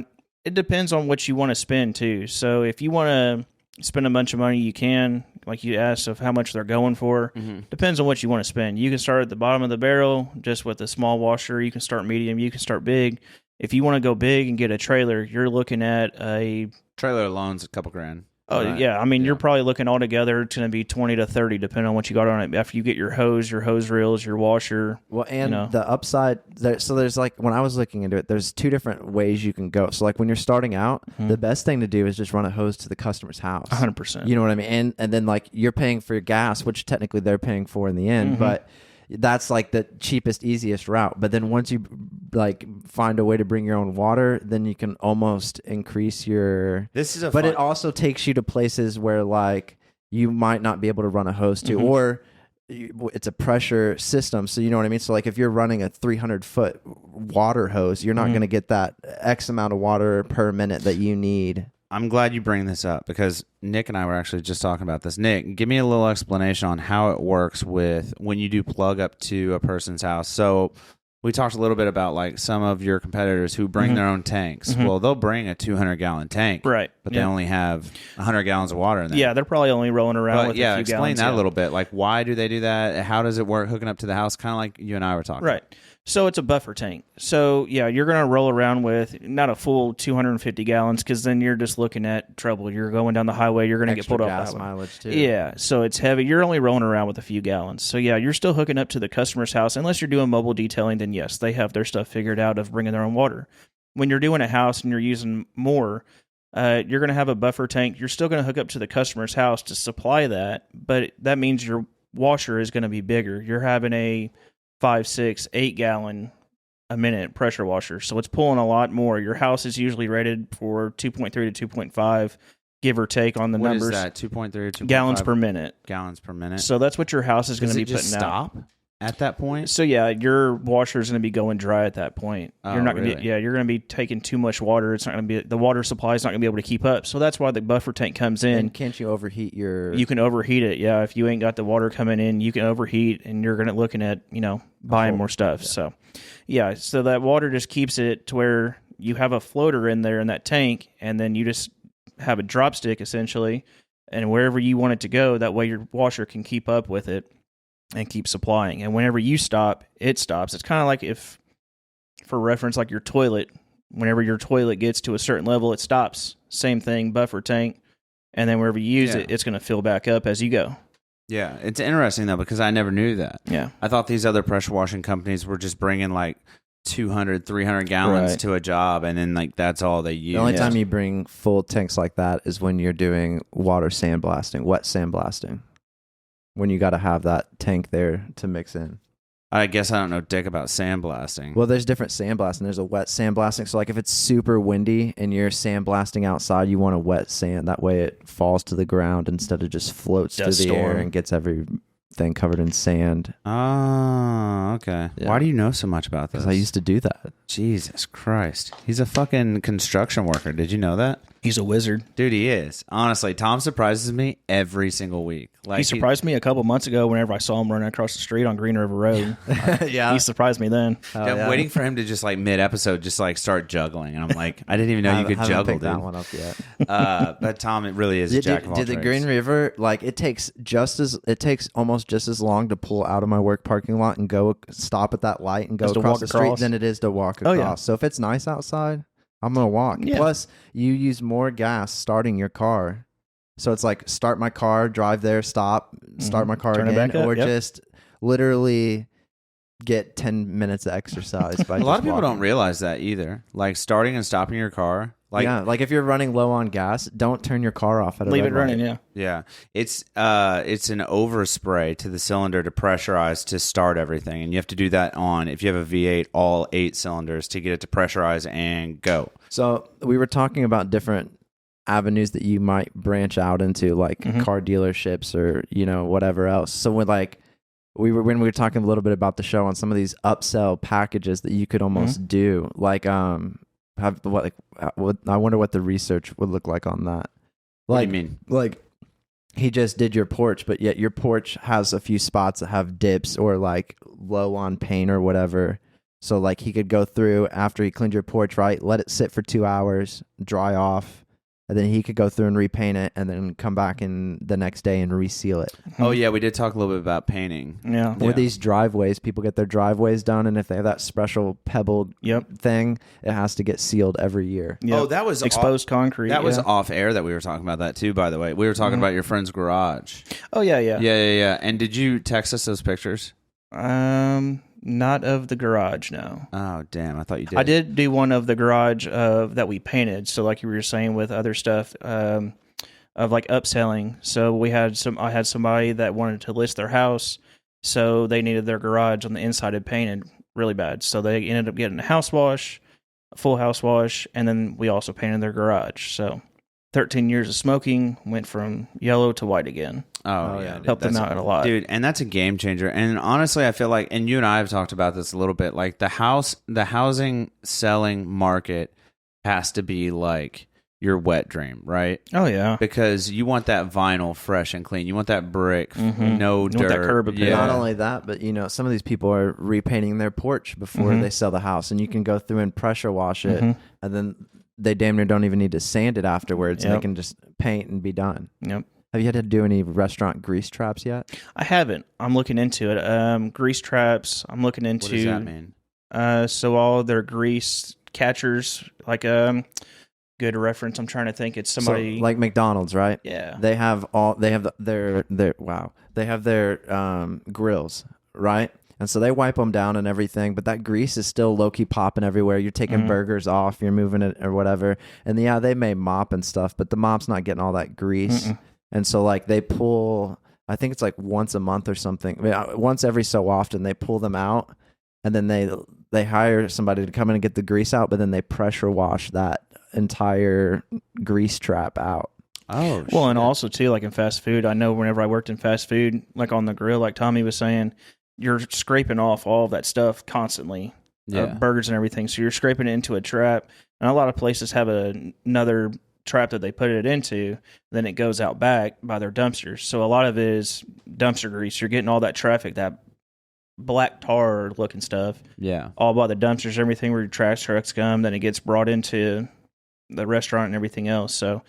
Speaker 3: it depends on what you want to spend, too. So if you want to spend a bunch of money, you can. Like you asked of how much they're going for. Depends on what you want to spend. You can start at the bottom of the barrel just with a small washer. You can start medium. You can start big. If you want to go big and get a trailer, you're looking at a...
Speaker 1: Trailer alone's a couple grand.
Speaker 3: Oh,
Speaker 1: Right.
Speaker 3: yeah. I mean, you're probably looking altogether, it's going to be 20 to 30, depending on what you got on it. After you get your hose reels, your washer.
Speaker 2: Well, and the upside, so there's like, when I was looking into it, there's 2 different ways you can go. So like when you're starting out, the best thing to do is just run a hose to the customer's house.
Speaker 3: 100%.
Speaker 2: You know what I mean? And then like you're paying for your gas, which technically they're paying for in the end, but that's like the cheapest, easiest route. But then once you like find a way to bring your own water, then you can almost increase your... But it also takes you to places where like you might not be able to run a hose to, or it's a pressure system. So you know what I mean? So like if you're running a 300-foot water hose, you're not going to get that X amount of water per minute that you need.
Speaker 1: I'm glad you bring this up because Nick and I were actually just talking about this. Nick, give me a little explanation on how it works with when you do plug up to a person's house. So we talked a little bit about like some of your competitors who bring their own tanks. Well, they'll bring a 200-gallon tank,
Speaker 3: Right.
Speaker 1: But they only have 100 gallons of water in there.
Speaker 3: Yeah, they're probably only rolling around with a few
Speaker 1: explain
Speaker 3: gallons.
Speaker 1: that a little bit. Like, why do they do that? How does it work hooking up to the house? Kind of like you and I were talking.
Speaker 3: Right. So it's a buffer tank. So, yeah, you're going to roll around with not a full 250 gallons because then you're just looking at trouble. You're going down the highway. You're going to get pulled off the
Speaker 2: gas
Speaker 3: highway.
Speaker 2: mileage too.
Speaker 3: Yeah, so it's heavy. You're only rolling around with a few gallons. So, yeah, you're still hooking up to the customer's house. Unless you're doing mobile detailing, then, yes, they have their stuff figured out of bringing their own water. When you're doing a house and you're using more, you're going to have a buffer tank. You're still going to hook up to the customer's house to supply that, but that means your washer is going to be bigger. You're having a 5, 6, 8 gallon a minute pressure washer, so it's pulling a lot more. Your house is usually rated for 2.3 to 2.5, give or take on the
Speaker 1: What
Speaker 3: numbers.
Speaker 1: What is that? 2.3 or 2.5
Speaker 3: gallons per minute.
Speaker 1: Gallons per minute.
Speaker 3: So that's what your house is going to be
Speaker 1: just
Speaker 3: putting out.
Speaker 1: stop at that point?
Speaker 3: So yeah, your washer is going to be going dry at that point.
Speaker 1: Oh,
Speaker 3: You're not going to
Speaker 1: really?
Speaker 3: be, you're going to be taking too much water. It's not going to be, the water supply is not going to be able to keep up. So that's why the buffer tank comes in.
Speaker 2: And can't you overheat your?
Speaker 3: You can overheat it. Yeah, if you ain't got the water coming in, you can overheat, and you're going to looking at buying more stuff. So yeah, so that water just keeps it to where you have a floater in there in that tank, and then you just have a drop stick essentially, and wherever you want it to go, that way your washer can keep up with it and keep supplying. And whenever you stop, it stops. It's kind of like, if, for reference, like your toilet, whenever your toilet gets to a certain level, it stops. Same thing, buffer tank. And then wherever you use it, it's going to fill back up as you go.
Speaker 1: Yeah, it's interesting though, because I never knew that.
Speaker 3: Yeah.
Speaker 1: I thought these other pressure washing companies were just bringing like 200, 300 gallons
Speaker 3: Right.
Speaker 1: to a job, and then like that's all they use.
Speaker 2: The only time you bring full tanks like that is when you're doing water sandblasting, wet sandblasting. When you got to have that tank there to mix in.
Speaker 1: I guess I don't know dick about sandblasting.
Speaker 2: Well, there's different sandblasting. There's a wet sandblasting. So, like, if it's super windy and you're sandblasting outside, you want a wet sand. That way it falls to the ground instead of just floats
Speaker 3: Dust
Speaker 2: through the air
Speaker 3: storm.
Speaker 2: and gets everything covered in sand.
Speaker 1: Oh, okay.
Speaker 2: Yeah.
Speaker 1: Why do you know so much about this?
Speaker 2: Because I used to do that.
Speaker 1: Jesus Christ. He's a fucking construction worker. Did you know that?
Speaker 3: He's a wizard.
Speaker 1: Dude, he is. Honestly, Tom surprises me every single week. Like
Speaker 3: He surprised me a couple months ago whenever I saw him running across the street on Green River Road.
Speaker 1: yeah.
Speaker 3: He surprised me then.
Speaker 1: I'm waiting for him to just like mid-episode just like start juggling, and I'm like, I didn't even know you could
Speaker 2: haven't
Speaker 1: juggle,
Speaker 2: picked
Speaker 1: dude.
Speaker 2: that one up yet.
Speaker 1: But Tom, it really is a jack of all
Speaker 2: Did the
Speaker 1: trades.
Speaker 2: Green River, like, it takes almost just as long to pull out of my work parking lot and go stop at that light and go
Speaker 3: As to
Speaker 2: across
Speaker 3: walk
Speaker 2: the street
Speaker 3: across?
Speaker 2: than it is to walk
Speaker 3: Oh,
Speaker 2: across.
Speaker 3: yeah.
Speaker 2: So if it's nice outside, I'm gonna walk.
Speaker 3: Yeah.
Speaker 2: Plus, you use more gas starting your car, so it's like start my car, drive there, stop, start my car
Speaker 3: Turn it
Speaker 2: again,
Speaker 3: back up,
Speaker 2: or
Speaker 3: yep.
Speaker 2: just literally get 10 minutes of exercise. By
Speaker 1: A lot
Speaker 2: just
Speaker 1: of people
Speaker 2: walking.
Speaker 1: don't realize that either. Like starting and stopping your car. Like,
Speaker 2: yeah, like if you're running low on gas, don't turn your car off at a
Speaker 3: Leave
Speaker 2: red
Speaker 3: it running,
Speaker 2: light.
Speaker 3: yeah.
Speaker 1: it's an overspray to the cylinder to pressurize to start everything, and you have to do that on, if you have a V8, all 8 cylinders to get it to pressurize and go.
Speaker 2: So we were talking about different avenues that you might branch out into, like car dealerships or whatever else. So when we were talking a little bit about the show on some of these upsell packages that you could almost do, like I wonder what the research would look like on that.
Speaker 1: What
Speaker 2: Like,
Speaker 1: do you mean?
Speaker 2: like he just did your porch, but yet your porch has a few spots that have dips or like low on paint or whatever. So like he could go through after he cleaned your porch, right? Let it sit for 2 hours, dry off, and then he could go through and repaint it, and then come back in the next day and reseal it.
Speaker 1: Oh yeah, we did talk a little bit about painting.
Speaker 3: Yeah.
Speaker 2: With these driveways, people get their driveways done, and if they have that special pebble
Speaker 3: Yep.
Speaker 2: thing, it has to get sealed every year.
Speaker 3: Yep.
Speaker 1: Oh, that was
Speaker 3: exposed concrete.
Speaker 1: That was
Speaker 3: yeah.
Speaker 1: off air that we were talking about that too, by the way. We were talking about your friend's garage.
Speaker 3: Oh yeah.
Speaker 1: Yeah. And did you text us those pictures?
Speaker 3: Not of the garage, no.
Speaker 1: Oh, damn. I thought you did.
Speaker 3: I did do one of the garage that we painted. So like you were saying with other stuff of like upselling. So I had somebody that wanted to list their house, so they needed their garage on the inside painted really bad. So they ended up getting a house wash, a full house wash, and then we also painted their garage. So 13 years of smoking went from yellow to white again.
Speaker 1: Oh yeah. Dude,
Speaker 3: Helped them out a lot.
Speaker 1: Dude, and that's a game changer. And honestly, I feel like, and you and I have talked about this a little bit, like the housing selling market has to be like your wet dream, right?
Speaker 3: Oh yeah.
Speaker 1: Because you want that vinyl fresh and clean. You want that brick, no
Speaker 3: You want
Speaker 1: dirt.
Speaker 3: that curb appeal.
Speaker 1: Yeah.
Speaker 2: Not only that, but some of these people are repainting their porch before they sell the house, and you can go through and pressure wash it, and then they damn near don't even need to sand it afterwards. And they can just paint and be done.
Speaker 3: Yep.
Speaker 2: Have you had to do any restaurant grease traps yet?
Speaker 3: I haven't. I'm looking into it. Grease traps. I'm looking into.
Speaker 1: What does that mean?
Speaker 3: So all their grease catchers, like good reference. I'm trying to think. It's somebody
Speaker 2: So, like McDonald's, right?
Speaker 3: yeah.
Speaker 2: They have their grills, right? And so they wipe them down and everything, but that grease is still low-key popping everywhere. You're taking burgers off, you're moving it or whatever. And yeah, they may mop and stuff, but the mop's not getting all that grease. And so like they pull, I think it's like once a month or something. I mean, once every so often they pull them out, and then they hire somebody to come in and get the grease out, but then they pressure wash that entire grease trap out.
Speaker 1: Oh,
Speaker 3: Well, and also too, like in fast food, I know whenever I worked in fast food, like on the grill, like Tommy was saying, you're scraping off all of that stuff constantly, burgers and everything. So you're scraping it into a trap, and a lot of places have another trap that they put it into. Then it goes out back by their dumpsters. So a lot of it is dumpster grease. You're getting all that traffic, that black tar looking stuff, all by the dumpsters, everything where your trash trucks come. Then it gets brought into the restaurant and everything else. So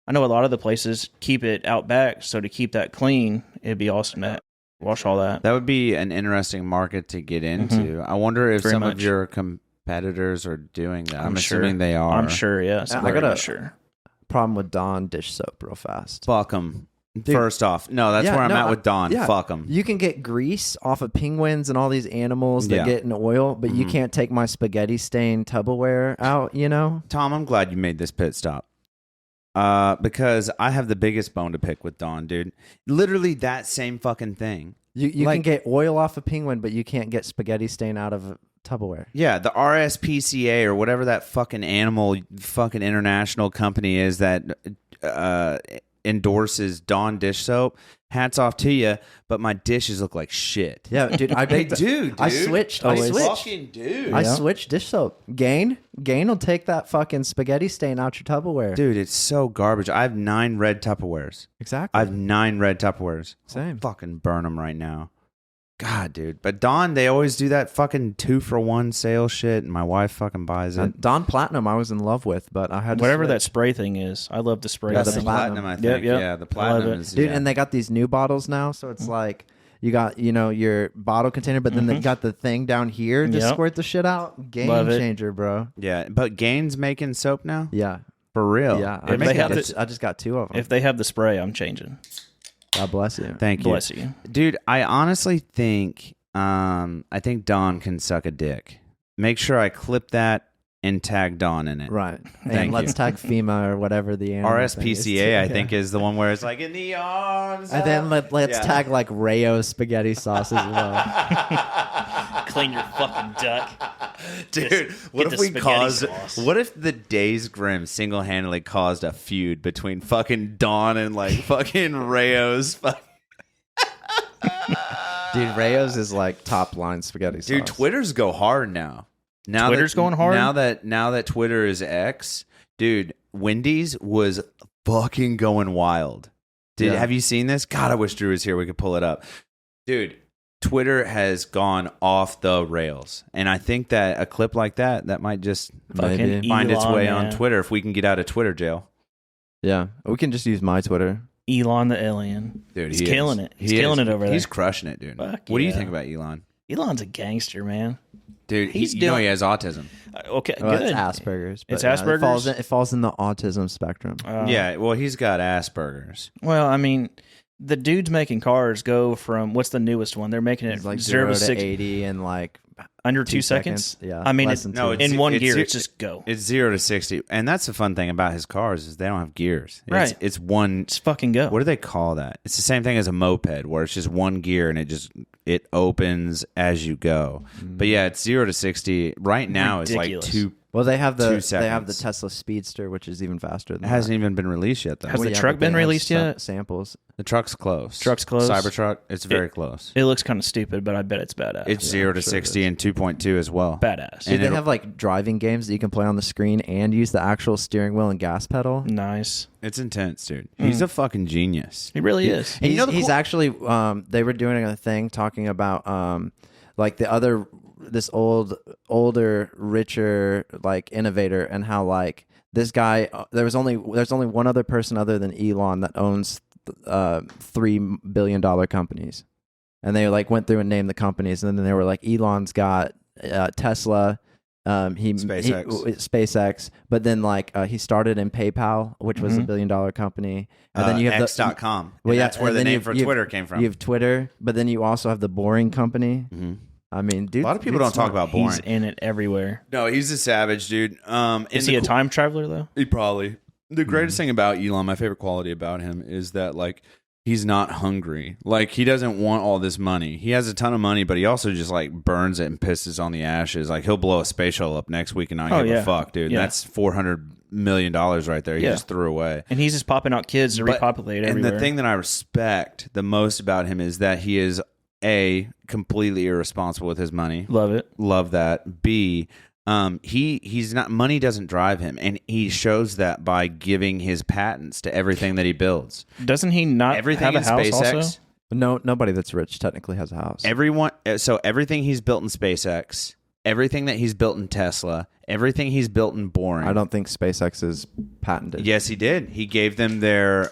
Speaker 3: I know a lot of the places keep it out back. So to keep that clean, it'd be awesome to wash all that.
Speaker 1: That would be an interesting market to get into. I wonder if some of your competitors are doing that. I'm assuming they are.
Speaker 3: I'm sure, yes.
Speaker 2: I got a problem with Dawn dish soap real fast.
Speaker 1: Fuck them. First off, no, that's where I'm at with Dawn. Fuck them.
Speaker 2: You can get grease off of penguins and all these animals that get in oil, but you can't take my spaghetti stained Tupperware out, you know?
Speaker 1: Tom, I'm glad you made this pit stop. Because I have the biggest bone to pick with Dawn, dude. Literally that same fucking thing.
Speaker 2: You can get oil off a penguin, but you can't get spaghetti stain out of Tupperware.
Speaker 1: Yeah, the RSPCA or whatever that fucking animal fucking international company is that endorses Dawn dish soap. Hats off to you, but my dishes look like shit.
Speaker 2: Yeah, dude.
Speaker 1: They do, dude.
Speaker 2: I switched.
Speaker 1: Fucking do.
Speaker 2: I switched dish soap. Gain will take that fucking spaghetti stain out your Tupperware.
Speaker 1: Dude, it's so garbage. I have 9 red Tupperwares.
Speaker 2: Exactly.
Speaker 1: I have 9 red Tupperwares.
Speaker 2: Same.
Speaker 1: I'll fucking burn them right now. God, dude. But Dawn, they always do that fucking 2-for-1 sale shit, and my wife fucking buys it.
Speaker 2: Dawn Platinum I was in love with, but I had to
Speaker 3: whatever
Speaker 2: switch.
Speaker 3: that spray thing is. I love the spray.
Speaker 1: That's
Speaker 3: thing.
Speaker 1: the platinum, I think.
Speaker 3: Yep.
Speaker 1: Yeah, the platinum is...
Speaker 2: Dude, and they got these new bottles now, so it's like... You got, your bottle container, but then they got the thing down here to squirt the shit out. Game changer, bro.
Speaker 1: Yeah, but Gain's making soap now?
Speaker 2: Yeah.
Speaker 1: For real?
Speaker 2: Yeah. I just got 2 of them.
Speaker 3: If they have the spray, I'm changing.
Speaker 2: God bless you.
Speaker 1: Thank you.
Speaker 3: Bless you.
Speaker 1: Dude, I honestly think, I think Dawn can suck a dick. Make sure I clip that and tag Dawn in it.
Speaker 2: Right.
Speaker 1: Thank
Speaker 2: And let's
Speaker 1: you.
Speaker 2: tag FEMA or whatever the animal
Speaker 1: RSPCA, I think, is the one where it's like, in the arms.
Speaker 2: And then let's tag like Rayo spaghetti sauce as well.
Speaker 3: Clean your fucking duck.
Speaker 1: Dude, what if we caused... What if the Days Grim single-handedly caused a feud between fucking Dawn and like fucking Rayo's fucking...
Speaker 2: Dude, Rayo's is like top line spaghetti sauce.
Speaker 1: Dude, Twitter's go hard now.
Speaker 3: Twitter's going hard?
Speaker 1: Now that Twitter is X, dude, Wendy's was fucking going wild. Have you seen this? God, I wish Drew was here. We could pull it up. Dude, Twitter has gone off the rails. And I think that a clip like that might just
Speaker 3: fucking
Speaker 1: find its way
Speaker 3: man.
Speaker 1: on Twitter if we can get out of Twitter jail.
Speaker 2: Yeah, we can just use my Twitter.
Speaker 3: Elon the alien.
Speaker 1: Dude,
Speaker 3: he's killing it. He's killing it over there.
Speaker 1: He's crushing it, dude.
Speaker 3: Fuck
Speaker 1: what do you
Speaker 3: yeah.
Speaker 1: think about Elon?
Speaker 3: Elon's a gangster, man.
Speaker 1: Dude, he has autism.
Speaker 3: Okay,
Speaker 2: well,
Speaker 3: good.
Speaker 2: It's Asperger's.
Speaker 3: It's
Speaker 2: yeah,
Speaker 3: Asperger's?
Speaker 2: It falls in the autism spectrum.
Speaker 1: Yeah, well, he's got Asperger's.
Speaker 3: Well, I mean, the dudes making cars go from, what's the newest one? They're making it
Speaker 2: It's like
Speaker 3: 0 to 60
Speaker 2: 80 in like
Speaker 3: under 2 seconds.
Speaker 2: Yeah,
Speaker 3: I mean,
Speaker 2: less than two.
Speaker 3: in one gear, it's just go.
Speaker 1: It's 0 to 60, and that's the fun thing about his cars is they don't have gears.
Speaker 3: Right.
Speaker 1: It's one.
Speaker 3: Just fucking go.
Speaker 1: What do they call that? It's the same thing as a moped, where it's just one gear and it opens as you go. But yeah, it's 0 to 60 right now.
Speaker 3: Ridiculous.
Speaker 1: It's like 2.
Speaker 2: Well, they have
Speaker 1: 2
Speaker 2: the
Speaker 1: seconds.
Speaker 2: Tesla Speedster, which is even faster than
Speaker 1: It hasn't even been released yet, though.
Speaker 3: Has the
Speaker 2: yeah,
Speaker 3: truck
Speaker 2: but they
Speaker 3: been
Speaker 2: have
Speaker 3: released yet?
Speaker 2: Samples.
Speaker 1: The truck's close.
Speaker 3: Truck's close.
Speaker 1: Cybertruck, it's very close.
Speaker 3: It looks kind of stupid, but I bet it's badass.
Speaker 1: It's 0 to 60 and 2.2 as well.
Speaker 3: Badass.
Speaker 2: Dude, they have like driving games that you can play on the screen and use the actual steering wheel and gas pedal.
Speaker 3: Nice.
Speaker 1: It's intense, dude. He's a fucking genius.
Speaker 3: He really is.
Speaker 1: And
Speaker 2: He's actually they were doing a thing talking about like this older, richer like innovator, and how like this guy there's only one other person other than Elon that owns $3 billion companies, and they like went through and named the companies, and then they were like, Elon's got Tesla, SpaceX, but then like he started in PayPal, which was $1 billion company, and then you have
Speaker 1: X.com.
Speaker 2: Well, yeah,
Speaker 1: that's where
Speaker 2: and
Speaker 1: the
Speaker 2: then
Speaker 1: name for Twitter came from.
Speaker 2: You have Twitter, but then you also have the Boring Company.
Speaker 1: Mm-hmm.
Speaker 2: I mean, dude,
Speaker 1: a lot of people don't talk about Boring.
Speaker 3: He's in it everywhere.
Speaker 1: No, he's a savage, dude.
Speaker 3: Is he a time traveler, though?
Speaker 1: He probably. The greatest thing about Elon, my favorite quality about him, is that like he's not hungry. Like he doesn't want all this money. He has a ton of money, but he also just like burns it and pisses on the ashes. Like he'll blow a space shuttle up next week and not give a fuck, dude.
Speaker 3: Yeah.
Speaker 1: That's $400 million right there. He just threw away.
Speaker 3: And he's just popping out kids to repopulate everywhere.
Speaker 1: And the thing that I respect the most about him is that he is A, completely irresponsible with his money.
Speaker 3: Love it.
Speaker 1: Love that. B, he's not, money doesn't drive him, and he shows that by giving his patents to everything that he builds.
Speaker 3: Doesn't he not
Speaker 1: Everything
Speaker 3: have a
Speaker 1: in
Speaker 3: house
Speaker 1: SpaceX.
Speaker 3: also?
Speaker 2: No, nobody that's rich technically has a house.
Speaker 1: So everything he's built in SpaceX, everything that he's built in Tesla, everything he's built in Boring.
Speaker 2: I don't think SpaceX is patented.
Speaker 1: Yes, he did. He gave them their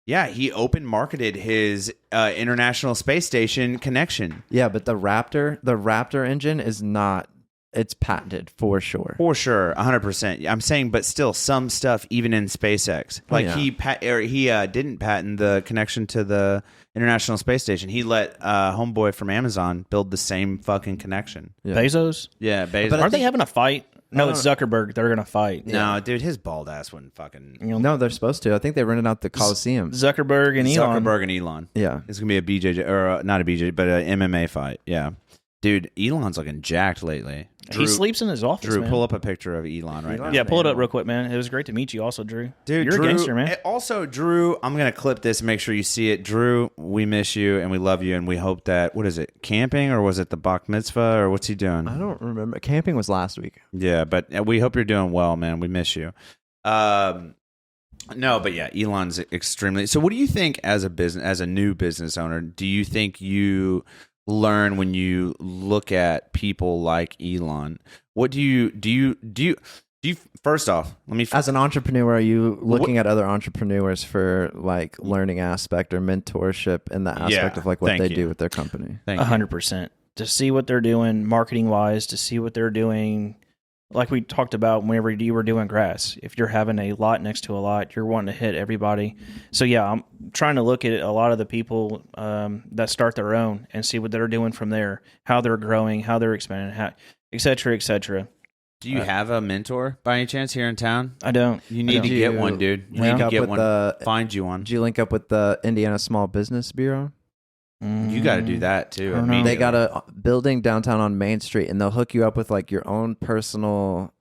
Speaker 1: he open marketed his International Space Station connection.
Speaker 2: Yeah, but the Raptor engine is not. It's patented for sure.
Speaker 1: For sure, 100%. I'm saying, but still, some stuff even in SpaceX, like he didn't patent the connection to the International Space Station. He let homeboy from Amazon build the same fucking connection.
Speaker 2: Yeah.
Speaker 3: Bezos?
Speaker 1: Yeah, Bezos.
Speaker 3: But aren't they having a fight? No, it's Zuckerberg. They're going to fight.
Speaker 1: No, dude, his bald ass wouldn't fucking.
Speaker 2: No, they're supposed to. I think they rented out the Coliseum.
Speaker 3: Zuckerberg and Elon.
Speaker 1: Zuckerberg and Elon.
Speaker 2: Yeah.
Speaker 1: It's gonna be a BJJ or not a BJJ, but an MMA fight. Yeah, dude, Elon's looking jacked lately.
Speaker 3: He sleeps in his office,
Speaker 1: Drew,
Speaker 3: man.
Speaker 1: pull up a picture of Elon right now.
Speaker 3: Yeah, pull it up real quick, man. It was great to meet you also, Drew.
Speaker 1: Dude,
Speaker 3: you're
Speaker 1: Drew,
Speaker 3: a gangster, man.
Speaker 1: Also, Drew, I'm going to clip this and make sure you see it. Drew, we miss you and we love you, and we hope that, what is it, camping, or was it the Bach Mitzvah, or what's he doing?
Speaker 2: I don't remember. Camping was last week.
Speaker 1: Yeah, but we hope you're doing well, man. We miss you. No, but yeah, Elon's extremely. So what do you think as a new business owner, do you think you learn when you look at people like Elon? What do you first off, let me
Speaker 2: As an entrepreneur, are you looking at other entrepreneurs for like learning aspect or mentorship in the aspect of like what they do with their company?
Speaker 3: 100%. To see what they're doing marketing wise, to see what they're doing, like we talked about whenever you were doing grass. If you're having a lot next to a lot, you're wanting to hit everybody. So yeah, I'm trying to look at a lot of the people that start their own and see what they're doing from there, how they're growing, how they're expanding, et cetera, et cetera.
Speaker 1: Do you have a mentor by any chance here in town?
Speaker 3: I don't.
Speaker 1: You need to get one, dude. You need to get one. Find you one.
Speaker 2: Did you link up with the Indiana Small Business Bureau?
Speaker 1: You got to do that too.
Speaker 2: They got a building downtown on Main Street, and they'll hook you up with like your own personal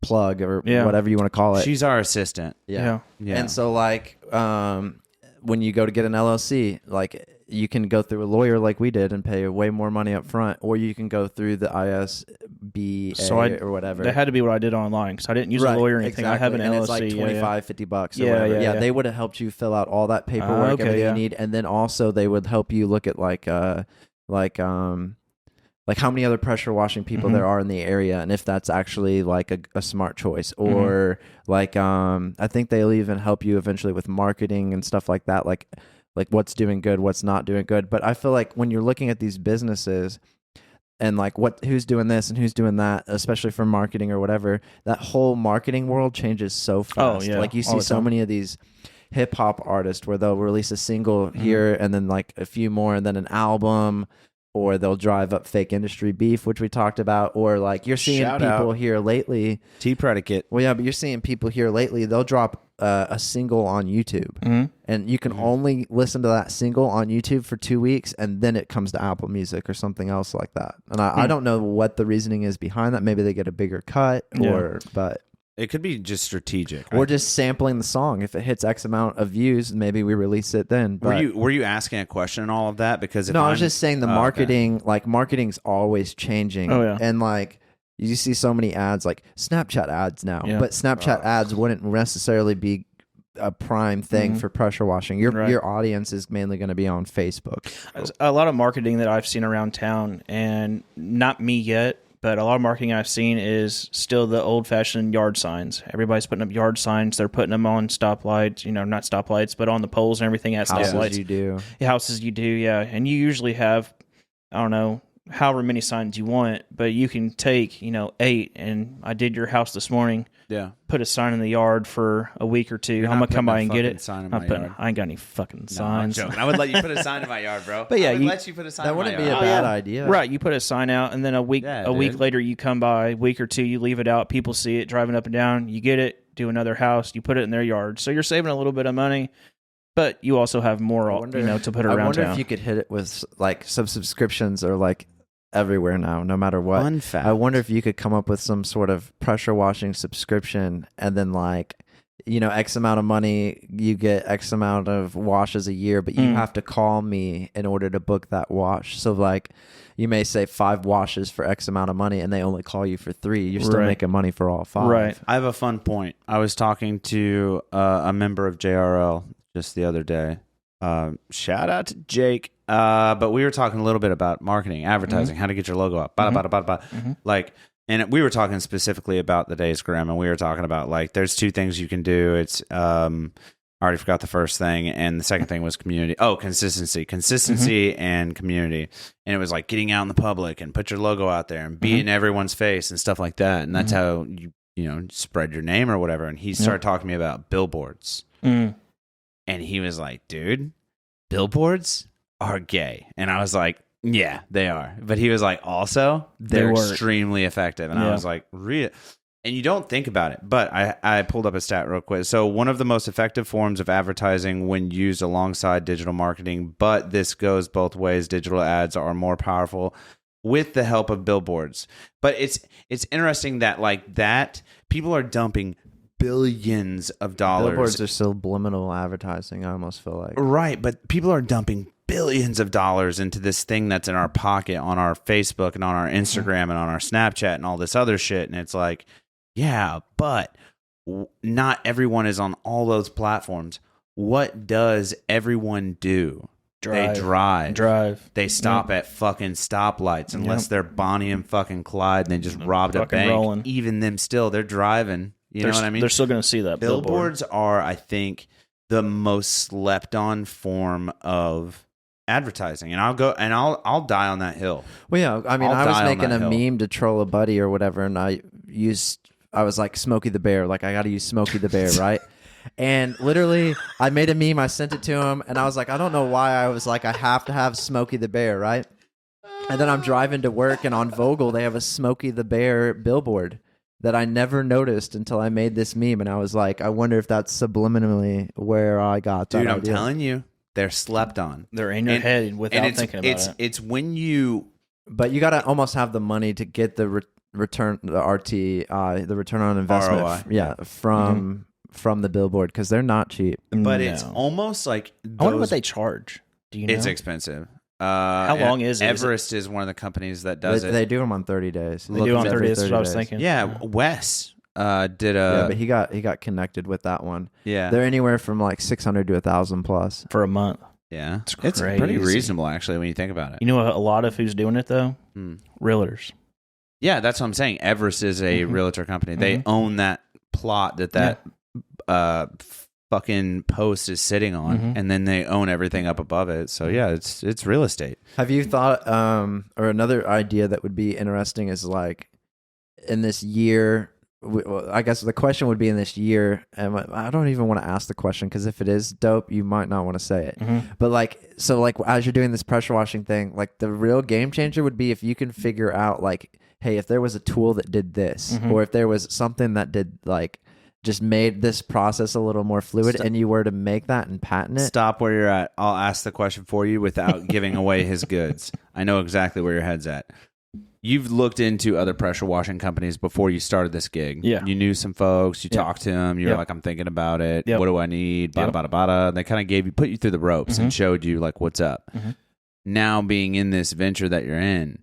Speaker 2: plug or whatever you want to call it.
Speaker 1: She's our assistant.
Speaker 2: Yeah. And so like when you go to get an LLC, like you can go through a lawyer like we did and pay way more money up front, or you can go through the ISBA or whatever.
Speaker 3: That had to be what I did online because I didn't use a lawyer or anything.
Speaker 2: Exactly.
Speaker 3: I have an
Speaker 2: and
Speaker 3: LLC.
Speaker 2: It's like $25, $50 or
Speaker 3: Yeah,
Speaker 2: whatever.
Speaker 3: yeah.
Speaker 2: They would have helped you fill out all that paperwork, everything you need, and then also they would help you look at like how many other pressure washing people there are in the area, and if that's actually like a smart choice, or like I think they'll even help you eventually with marketing and stuff like that, like what's doing good, what's not doing good. But I feel like when you're looking at these businesses and like who's doing this and who's doing that, especially for marketing or whatever, that whole marketing world changes so fast.
Speaker 3: Oh, yeah.
Speaker 2: Like you see so many of these hip hop artists where they'll release a single here and then like a few more and then an album, or they'll drive up fake industry beef, which we talked about, or like you're seeing people here lately.
Speaker 1: T-Predicate.
Speaker 2: Well, yeah, but you're seeing people here lately, they'll drop a single on YouTube, and you can only listen to that single on YouTube for 2 weeks, and then it comes to Apple Music or something else like that. And I don't know what the reasoning is behind that. Maybe they get a bigger cut, but
Speaker 1: it could be just strategic.
Speaker 2: Or just sampling the song. If it hits X amount of views, maybe we release it then. But
Speaker 1: were you asking a question and all of that? Because
Speaker 2: I was just saying the marketing, like marketing's always changing.
Speaker 3: Oh, yeah.
Speaker 2: And like you see so many ads, like Snapchat ads now, but Snapchat ads wouldn't necessarily be a prime thing for pressure washing. Your audience is mainly going to be on Facebook.
Speaker 3: A lot of marketing that I've seen around town, and not me yet, but a lot of marketing I've seen is still the old-fashioned yard signs. Everybody's putting up yard signs. They're putting them on stoplights, not stoplights, but on the poles and everything at stoplights. Houses you do, yeah. And you usually have, I don't know, however many signs you want, but you can take, 8, and I did your house this morning.
Speaker 1: Yeah.
Speaker 3: Put a sign in the yard for a week or 2. I'm going to come by and get it.
Speaker 1: Sign in my yard.
Speaker 3: I ain't got any fucking signs.
Speaker 1: I'm joking. I would let you put a sign in my yard, bro.
Speaker 3: But yeah,
Speaker 1: I would let you put a sign in my yard.
Speaker 2: That wouldn't be a bad idea.
Speaker 3: Right. You put a sign out, and then a week later you come by, a week or 2, you leave it out. People see it driving up and down. You get it, do another house, you put it in their yard. So you're saving a little bit of money, but you also have more, to put around town.
Speaker 2: I wonder if you could hit it with like some subscriptions or like everywhere now, no matter what.
Speaker 1: Fun fact.
Speaker 2: I wonder if you could come up with some sort of pressure washing subscription, and then like X amount of money, you get X amount of washes a year, but you have to call me in order to book that wash. So like you may say 5 washes for X amount of money and they only call you for 3. You're still making money for all 5.
Speaker 3: Right.
Speaker 1: I have a fun point. I was talking to a member of JRL just the other day. Shout out to Jake. But we were talking a little bit about marketing, advertising, how to get your logo up, like, and we were talking specifically about the Days Grim, and we were talking about like, there's 2 things you can do. It's, I already forgot the first thing, and the second thing was community. Oh, consistency and community. And it was like getting out in the public and put your logo out there and be in everyone's face and stuff like that. And that's how you spread your name or whatever. And he started talking to me about billboards. And he was like, dude, billboards are gay. And I was like, yeah, they are. But he was like, also, they're extremely effective. And I was like, real. And you don't think about it, but I pulled up a stat real quick. So one of the most effective forms of advertising when used alongside digital marketing, but this goes both ways, digital ads are more powerful with the help of billboards. But it's interesting that like that people are dumping billions of dollars.
Speaker 2: Billboards are subliminal advertising, I almost feel like.
Speaker 1: Right, but people are dumping billions of dollars into this thing that's in our pocket on our Facebook and on our Instagram and on our Snapchat and all this other shit. And it's like, yeah, but not everyone is on all those platforms. What does everyone do? They drive. They stop at fucking stoplights unless they're Bonnie and fucking Clyde and they just robbed a bank.
Speaker 3: Rolling.
Speaker 1: Even them still, they're driving. You know what I mean?
Speaker 3: They're still going to see that.
Speaker 1: Billboards are, I think, the most slept on form of advertising, and I'll die on that hill.
Speaker 2: Well, yeah, I mean, I was making a meme to troll a buddy or whatever, and I was like Smokey the Bear, like I got to use Smokey the Bear, right? And literally, I made a meme, I sent it to him, and I was like, I don't know why I was like, I have to have Smokey the Bear, right? And then I'm driving to work, and on Vogel they have a Smokey the Bear billboard that I never noticed until I made this meme, and I was like, I wonder if that's subliminally where I got that.
Speaker 1: Dude, I'm
Speaker 2: idea.
Speaker 1: telling you. They're slept on.
Speaker 3: They're in your head without thinking about it.
Speaker 1: It's when you...
Speaker 2: But you got to almost have the money to get the return, the RT, the return on investment.
Speaker 1: ROI.
Speaker 2: From the billboard, because they're not cheap.
Speaker 1: But it's almost like...
Speaker 3: I wonder what they charge. Do you know?
Speaker 1: It's expensive.
Speaker 3: How long is it?
Speaker 1: Everest is one of the companies that does it.
Speaker 2: They do them on 30 days.
Speaker 3: They do on 30 days. That's what I was thinking.
Speaker 1: Yeah, Wes did a...
Speaker 2: Yeah, but he got connected with that one.
Speaker 1: Yeah.
Speaker 2: They're anywhere from like 600 to 1,000 plus.
Speaker 3: For a month.
Speaker 1: Yeah.
Speaker 3: It's
Speaker 1: pretty reasonable, actually, when you think about it.
Speaker 3: You know a lot of who's doing it, though? Realtors.
Speaker 1: Yeah, that's what I'm saying. Everest is a realtor company. They own that plot that fucking post is sitting on, and then they own everything up above it. So yeah, it's real estate.
Speaker 2: Have you thought, or another idea that would be interesting is like in this year, I guess the question would be in this year, and I don't even want to ask the question because if it is dope, you might not want to say it. But like, so like as you're doing this pressure washing thing, like the real game changer would be if you can figure out like, hey, if there was a tool that did this, or if there was something that did like just made this process a little more fluid, and you were to make that and patent it.
Speaker 1: Stop where you're at. I'll ask the question for you without giving away his goods. I know exactly where your head's at. You've looked into other pressure washing companies before you started this gig.
Speaker 3: Yeah.
Speaker 1: You knew some folks. You talked to them. You were like, I'm thinking about it. What do I need? Bada, bada, bada. They kind of put you through the ropes and showed you like what's up. Now being in this venture that you're in,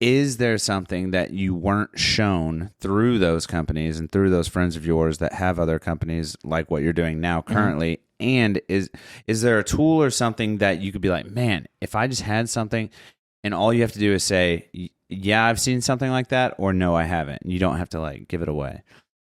Speaker 1: is there something that you weren't shown through those companies and through those friends of yours that have other companies like what you're doing now currently? And is there a tool or something that you could be like, man, if I just had something, and all you have to do is say, yeah, I've seen something like that, or no, I haven't. You don't have to like give it away.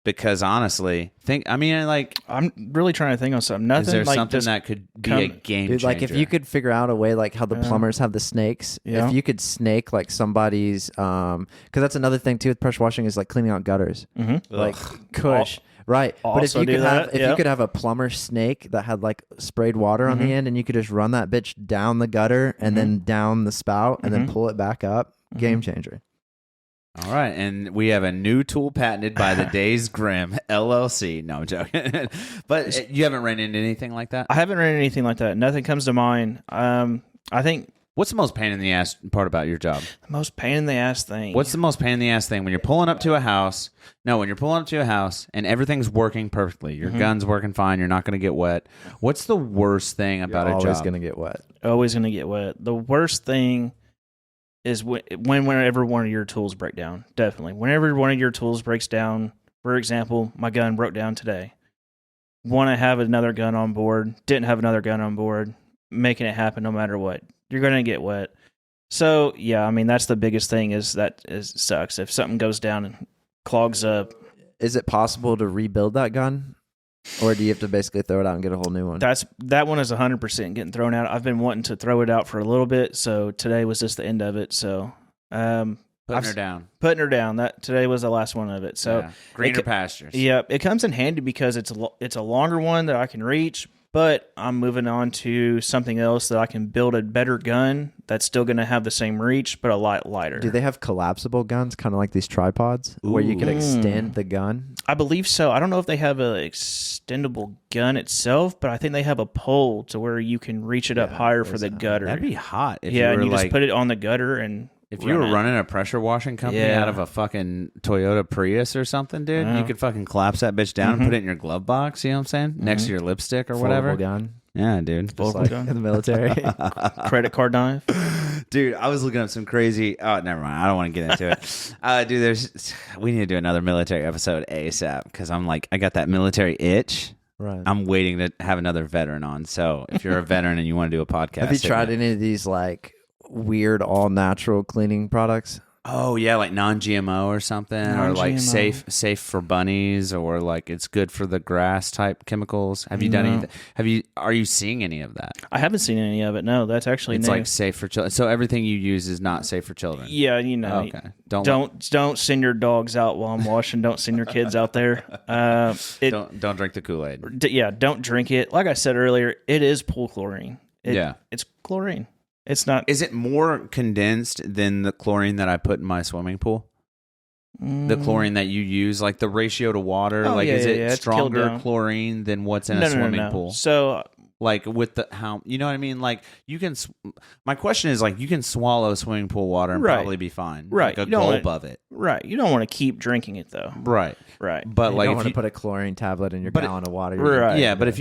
Speaker 1: Because honestly,
Speaker 3: I'm really trying to think of something. Nothing.
Speaker 1: Is there
Speaker 3: like
Speaker 1: something that could be a game changer?
Speaker 2: Like if you could figure out a way, like how the plumbers have the snakes. If you could snake like somebody's, because that's another thing too with pressure washing is like cleaning out gutters, like kush. Right, but if you could have a plumber snake that had like sprayed water on the end, and you could just run that bitch down the gutter and then down the spout and then pull it back up, game changer.
Speaker 1: All right, and we have a new tool patented by the Days Grim LLC. No, I'm joking. But you haven't ran into anything like that?
Speaker 3: I haven't ran into anything like that. Nothing comes to mind. I think
Speaker 1: What's the most pain in the ass part about your job?
Speaker 3: The most pain in the ass thing.
Speaker 1: What's the most pain in the ass thing when you're pulling up to a house? No, when you're pulling up to a house and everything's working perfectly. Your gun's working fine. You're not going to get wet. What's the worst thing about a job?
Speaker 2: Always going to get wet.
Speaker 3: Always going to get wet. The worst thing is whenever one of your tools break down. Definitely. Whenever one of your tools breaks down, for example, my gun broke down today. Want to have another gun on board, didn't have another gun on board, making it happen no matter what. You're going to get wet. So, yeah, I mean, that's the biggest thing is sucks. If something goes down and clogs up.
Speaker 2: Is it possible to rebuild that gun? Or do you have to basically throw it out and get a whole new one?
Speaker 3: That one is 100% getting thrown out. I've been wanting to throw it out for a little bit, so today was just the end of it. So,
Speaker 1: putting her down.
Speaker 3: That today was the last one of it. So,
Speaker 1: greener pastures.
Speaker 3: Yeah, it comes in handy because it's a longer one that I can reach, but I'm moving on to something else that I can build a better gun that's still going to have the same reach, but a lot lighter.
Speaker 2: Do they have collapsible guns, kind of like these tripods, where you can extend the gun?
Speaker 3: I believe so. I don't know if they have an extendable gun itself, but I think they have a pole to where you can reach it up higher for the gutter.
Speaker 1: That'd be hot. If
Speaker 3: yeah,
Speaker 1: you were
Speaker 3: and you just put it on the gutter and
Speaker 1: if you were running a pressure washing company out of a fucking Toyota Prius or something, dude, you could fucking collapse that bitch down and put it in your glove box, you know what I'm saying? Next to your lipstick or whatever.
Speaker 2: Foldable gun.
Speaker 1: Yeah, dude.
Speaker 2: Like in the military.
Speaker 3: Credit card knife.
Speaker 1: Dude, I was looking up some crazy... Oh, never mind. I don't want to get into it. Dude, we need to do another military episode ASAP because I got that military itch.
Speaker 2: Right.
Speaker 1: I'm waiting to have another veteran on. So if you're a veteran and you want to do a podcast...
Speaker 2: Have you tried any of these, like, weird all-natural cleaning products?
Speaker 1: Oh yeah, like non-GMO or something, or like safe for bunnies, or like it's good for the grass type chemicals. Have you done anything? Are you seeing any of that?
Speaker 3: I haven't seen any of it. No, that's actually
Speaker 1: it's
Speaker 3: new.
Speaker 1: like safe for children. So everything you use is not safe for children.
Speaker 3: Yeah, you know.
Speaker 1: Okay.
Speaker 3: Don't send your dogs out while I'm washing. Don't send your kids out there.
Speaker 1: Don't drink the Kool-Aid.
Speaker 3: Yeah, don't drink it. Like I said earlier, it is pool chlorine. It's chlorine. It's not.
Speaker 1: Is it more condensed than the chlorine that I put in my swimming pool? The chlorine that you use, like the ratio to water, is it stronger chlorine than what's in a swimming pool?
Speaker 3: So,
Speaker 1: like with you know what I mean? Like you can. My question is, like, you can swallow swimming pool water and probably be fine,
Speaker 3: right?
Speaker 1: Like a gulp of it,
Speaker 3: right? You don't want to keep drinking it though,
Speaker 1: right? But
Speaker 2: you
Speaker 1: like,
Speaker 2: don't want to put a chlorine tablet in your gallon of water,
Speaker 3: right?
Speaker 1: Yeah, but if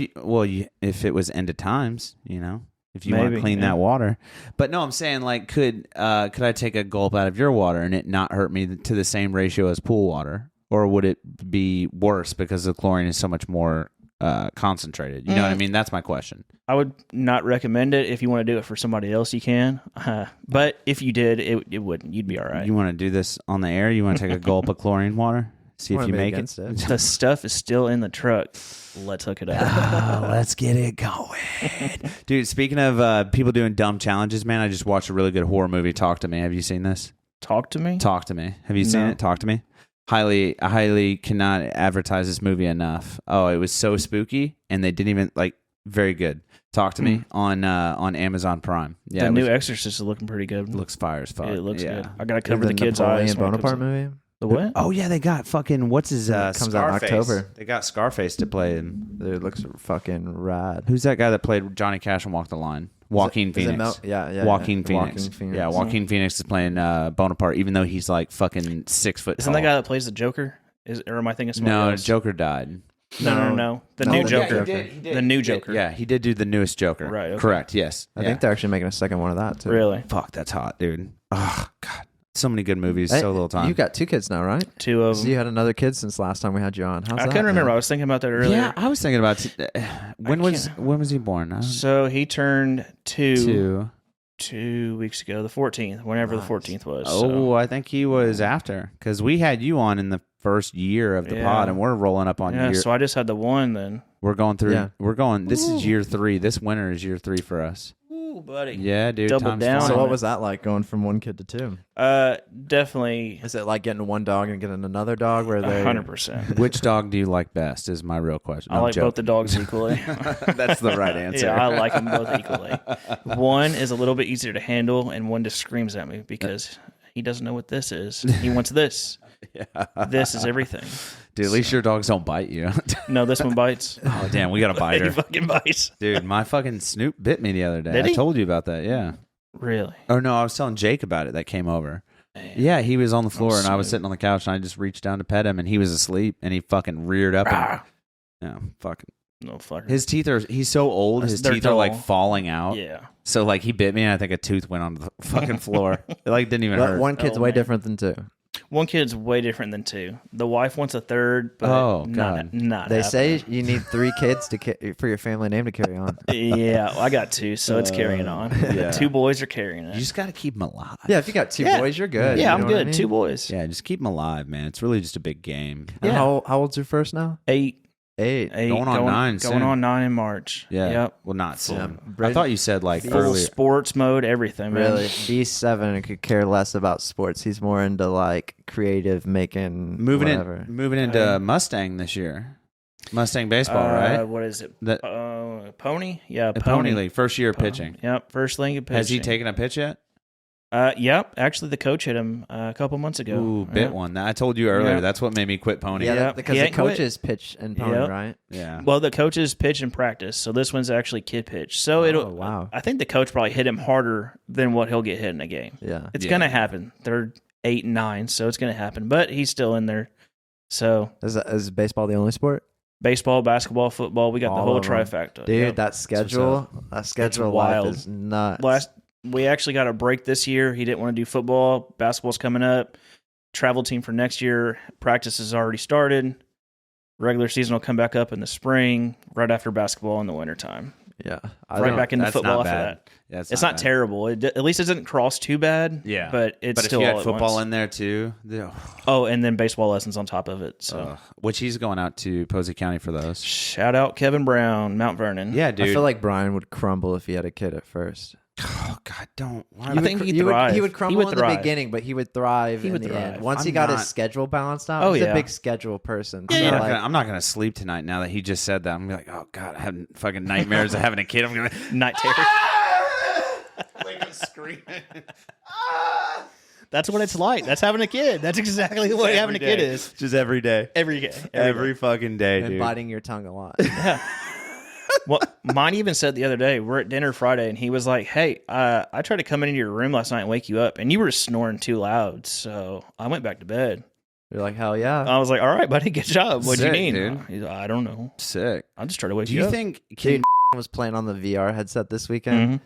Speaker 1: it was end of times, you know. If you want to clean that water. But no, I'm saying, like, could I take a gulp out of your water and it not hurt me to the same ratio as pool water? Or would it be worse because the chlorine is so much more concentrated? You know what I mean? That's my question.
Speaker 3: I would not recommend it. If you want to do it for somebody else, you can. But if you did, it wouldn't. You'd be all right.
Speaker 1: You want to do this on the air? You want to take a gulp of chlorine water? See if you make it.
Speaker 3: The stuff is still in the truck. Let's hook it up.
Speaker 1: Let's get it going. Dude, speaking of people doing dumb challenges, man, I just watched a really good horror movie, Talk to Me. Have you seen this?
Speaker 3: Talk to Me?
Speaker 1: Talk to Me. Have you seen it? Talk to Me. I highly cannot advertise this movie enough. Oh, it was so spooky, and they didn't even, very good. Talk to Me on Amazon Prime. Yeah,
Speaker 3: the new Exorcist is looking pretty good.
Speaker 1: Looks fire as fuck.
Speaker 3: It looks good. I got to cover the kids'
Speaker 2: Napoleon
Speaker 3: eyes.
Speaker 2: Bonaparte movie?
Speaker 3: The what?
Speaker 1: Oh yeah, they got fucking what's his
Speaker 2: comes out in October.
Speaker 1: They got Scarface to play him.
Speaker 2: Dude, it looks fucking rad.
Speaker 1: Who's that guy that played Johnny Cash and Walk the Line? Joaquin Phoenix. Joaquin Phoenix. Yeah, Joaquin Phoenix is playing Bonaparte, even though he's like fucking 6 foot tall.
Speaker 3: Isn't that guy that plays the Joker? Or am I thinking somebody else?
Speaker 1: Joker died.
Speaker 3: No. The new Joker.
Speaker 1: He did.
Speaker 3: The new Joker.
Speaker 1: Yeah, he did do the newest Joker.
Speaker 3: Right. Okay.
Speaker 1: Correct. Yes.
Speaker 2: I think they're actually making a second one of that too.
Speaker 3: Really?
Speaker 1: Fuck, that's hot, dude. Oh God. So many good movies, so little time.
Speaker 2: You got 2 kids now, right?
Speaker 3: 2 of them.
Speaker 2: So you had another kid since last time we had you on. How's that?
Speaker 3: I couldn't remember. I was thinking about that earlier.
Speaker 1: Yeah, I was thinking about when was he born?
Speaker 3: So he turned 2 weeks ago, the 14th, whenever the 14th was.
Speaker 1: Oh,
Speaker 3: so.
Speaker 1: I think he was after, because we had you on in the first year of the pod, and we're rolling up on year.
Speaker 3: So I just had the one then.
Speaker 1: We're going through. Yeah. We're going. This is year 3. This winter is year 3 for us.
Speaker 3: Ooh, buddy.
Speaker 1: Yeah, dude.
Speaker 3: Double down.
Speaker 2: So what was that like going from 1 kid to 2?
Speaker 3: Definitely.
Speaker 2: Is it like getting one dog and getting another dog? Where they
Speaker 3: 100%.
Speaker 1: Which dog do you like best? Is my real question.
Speaker 3: I like both the dogs equally.
Speaker 1: That's the right answer.
Speaker 3: Yeah, I like them both equally. One is a little bit easier to handle, and one just screams at me because he doesn't know what this is. He wants this. This is everything.
Speaker 1: Dude, at least your dogs don't bite you.
Speaker 3: No, this one bites.
Speaker 1: Oh, damn, we got a biter.
Speaker 3: He fucking bites.
Speaker 1: Dude, my fucking Snoop bit me the other day.
Speaker 3: Did he?
Speaker 1: I told you about that, yeah.
Speaker 3: Really?
Speaker 1: Or no, I was telling Jake about it that came over.
Speaker 3: Man.
Speaker 1: Yeah, he was on the floor and I was
Speaker 3: smooth.
Speaker 1: sitting on the couch and I just reached down to pet him and he was asleep and he fucking reared up and fucking
Speaker 3: No fucker.
Speaker 1: his teeth are he's so old, his
Speaker 3: They're
Speaker 1: teeth are like
Speaker 3: dull.
Speaker 1: falling out.
Speaker 3: Yeah.
Speaker 1: So like he bit me and I think a tooth went on the fucking floor. It like didn't even hurt.
Speaker 2: One kid's
Speaker 3: Oh,
Speaker 2: way
Speaker 3: man.
Speaker 2: different than two.
Speaker 3: One kid's way different than two. The wife wants a third, but
Speaker 1: Oh,
Speaker 3: not,
Speaker 1: God.
Speaker 3: not
Speaker 2: They say
Speaker 3: happening.
Speaker 2: you need 3 kids for your family name to carry on.
Speaker 3: Yeah, well, I got 2, so it's carrying on.
Speaker 1: yeah.
Speaker 3: 2 boys are carrying
Speaker 1: You
Speaker 3: it.
Speaker 1: just got to keep them alive.
Speaker 2: Yeah, if you got 2
Speaker 3: Yeah.
Speaker 2: boys, you're good.
Speaker 3: Yeah,
Speaker 2: You
Speaker 3: I'm
Speaker 2: know what I
Speaker 3: good.
Speaker 2: mean?
Speaker 3: 2 boys.
Speaker 1: Yeah, just keep them alive, man. It's really just a big game.
Speaker 2: And
Speaker 3: Yeah.
Speaker 2: how old's your first now?
Speaker 3: 8.
Speaker 2: 8.
Speaker 1: Going on 9
Speaker 3: Going
Speaker 1: soon.
Speaker 3: on 9 in March.
Speaker 1: Yeah.
Speaker 3: Yep.
Speaker 1: Well, not soon.
Speaker 2: Yeah.
Speaker 1: I
Speaker 2: Brady-
Speaker 1: thought you said like
Speaker 3: Full
Speaker 1: earlier.
Speaker 3: sports mode, everything, man.
Speaker 2: Really, B7 and could care less about sports. He's more into like creative making, whatever.
Speaker 1: Moving into Mustang this year. Mustang baseball, right?
Speaker 3: What is it?
Speaker 1: That
Speaker 3: Pony? Yeah,
Speaker 1: the
Speaker 3: Pony.
Speaker 1: Pony League, first year of pitching.
Speaker 3: Yep, first league of pitching.
Speaker 1: Has he taken a pitch yet?
Speaker 3: Yep. Actually, the coach hit him a couple months ago.
Speaker 1: Ooh, bit
Speaker 3: Yeah.
Speaker 1: one. I told you earlier.
Speaker 3: Yeah.
Speaker 1: That's what made me quit Pony.
Speaker 2: Yeah,
Speaker 3: Yeah,
Speaker 2: because
Speaker 3: he
Speaker 2: the
Speaker 3: ain't quit.
Speaker 2: coaches pitch and pony,
Speaker 3: Yep.
Speaker 2: right?
Speaker 1: Yeah.
Speaker 3: Well, the coaches pitch and practice, so this one's actually kid pitch. So it'll.
Speaker 2: wow.
Speaker 3: I think the coach probably hit him harder than what he'll get hit in a game.
Speaker 2: Yeah.
Speaker 3: It's
Speaker 1: Yeah.
Speaker 3: gonna happen. They're 8 and 9, so it's gonna happen. But he's still in there. So
Speaker 2: Is baseball the only sport?
Speaker 3: baseball, basketball, football, we got the
Speaker 2: All
Speaker 3: whole
Speaker 2: of them.
Speaker 3: trifecta.
Speaker 2: Dude,
Speaker 3: Yep.
Speaker 2: that schedule life
Speaker 3: wild.
Speaker 2: is nuts.
Speaker 3: We actually got a break this year. He didn't want to do football. Basketball's coming up. Travel team for next year. Practice has already started. Regular season will come back up in the spring, right after basketball in the wintertime.
Speaker 2: Yeah.
Speaker 3: Right back into
Speaker 1: that's
Speaker 3: football
Speaker 1: not
Speaker 3: after
Speaker 1: bad.
Speaker 3: that.
Speaker 1: Yeah,
Speaker 3: It's not
Speaker 1: bad.
Speaker 3: terrible. At least it doesn't cross too bad.
Speaker 1: Yeah.
Speaker 3: But it's
Speaker 1: But if
Speaker 3: still
Speaker 1: you
Speaker 3: all
Speaker 1: had
Speaker 3: at
Speaker 1: football
Speaker 3: once.
Speaker 1: in there too,
Speaker 3: Oh, and then baseball lessons on top of it. So
Speaker 1: which he's going out to Posey County for those.
Speaker 3: shout out Kevin Brown, Mount Vernon.
Speaker 1: Yeah, dude.
Speaker 2: I feel like Brian would crumble if he had a kid at first.
Speaker 1: oh God, don't. Why
Speaker 3: I think he'd thrive.
Speaker 2: He would crumble in the
Speaker 3: thrive.
Speaker 2: beginning, but he would thrive
Speaker 3: He
Speaker 2: in
Speaker 3: would
Speaker 2: the
Speaker 3: thrive.
Speaker 2: end. Once he
Speaker 1: I'm
Speaker 2: got
Speaker 1: not-
Speaker 2: his schedule balanced out,
Speaker 3: Oh,
Speaker 2: he's
Speaker 3: yeah.
Speaker 2: a big schedule person.
Speaker 3: Yeah,
Speaker 2: So,
Speaker 3: yeah.
Speaker 2: like,
Speaker 1: I'm not gonna sleep tonight now that he just said that. I'm gonna be like, oh God, I have fucking nightmares of having a kid. I'm gonna
Speaker 3: Night terror.
Speaker 1: wake up screaming.
Speaker 3: That's what it's like. That's having a kid. That's exactly what having a kid is.
Speaker 1: Just every day.
Speaker 3: Every day.
Speaker 1: Every fucking day,
Speaker 2: and
Speaker 1: dude.
Speaker 2: biting your tongue a lot.
Speaker 3: Well, mine even said the other day, we're at dinner Friday, and he was like, hey, I tried to come into your room last night and wake you up, and you were snoring too loud, so I went back to bed.
Speaker 2: You're like, hell yeah.
Speaker 3: I was like, all right, buddy, good job. What'd you
Speaker 1: Sick,
Speaker 3: need?
Speaker 1: dude.
Speaker 3: He's like, I don't know.
Speaker 1: Sick.
Speaker 3: I just tried to wake
Speaker 1: Do
Speaker 3: you
Speaker 1: you
Speaker 3: up.
Speaker 1: think?
Speaker 2: Dude, was playing on the VR headset this weekend.
Speaker 3: Mhm.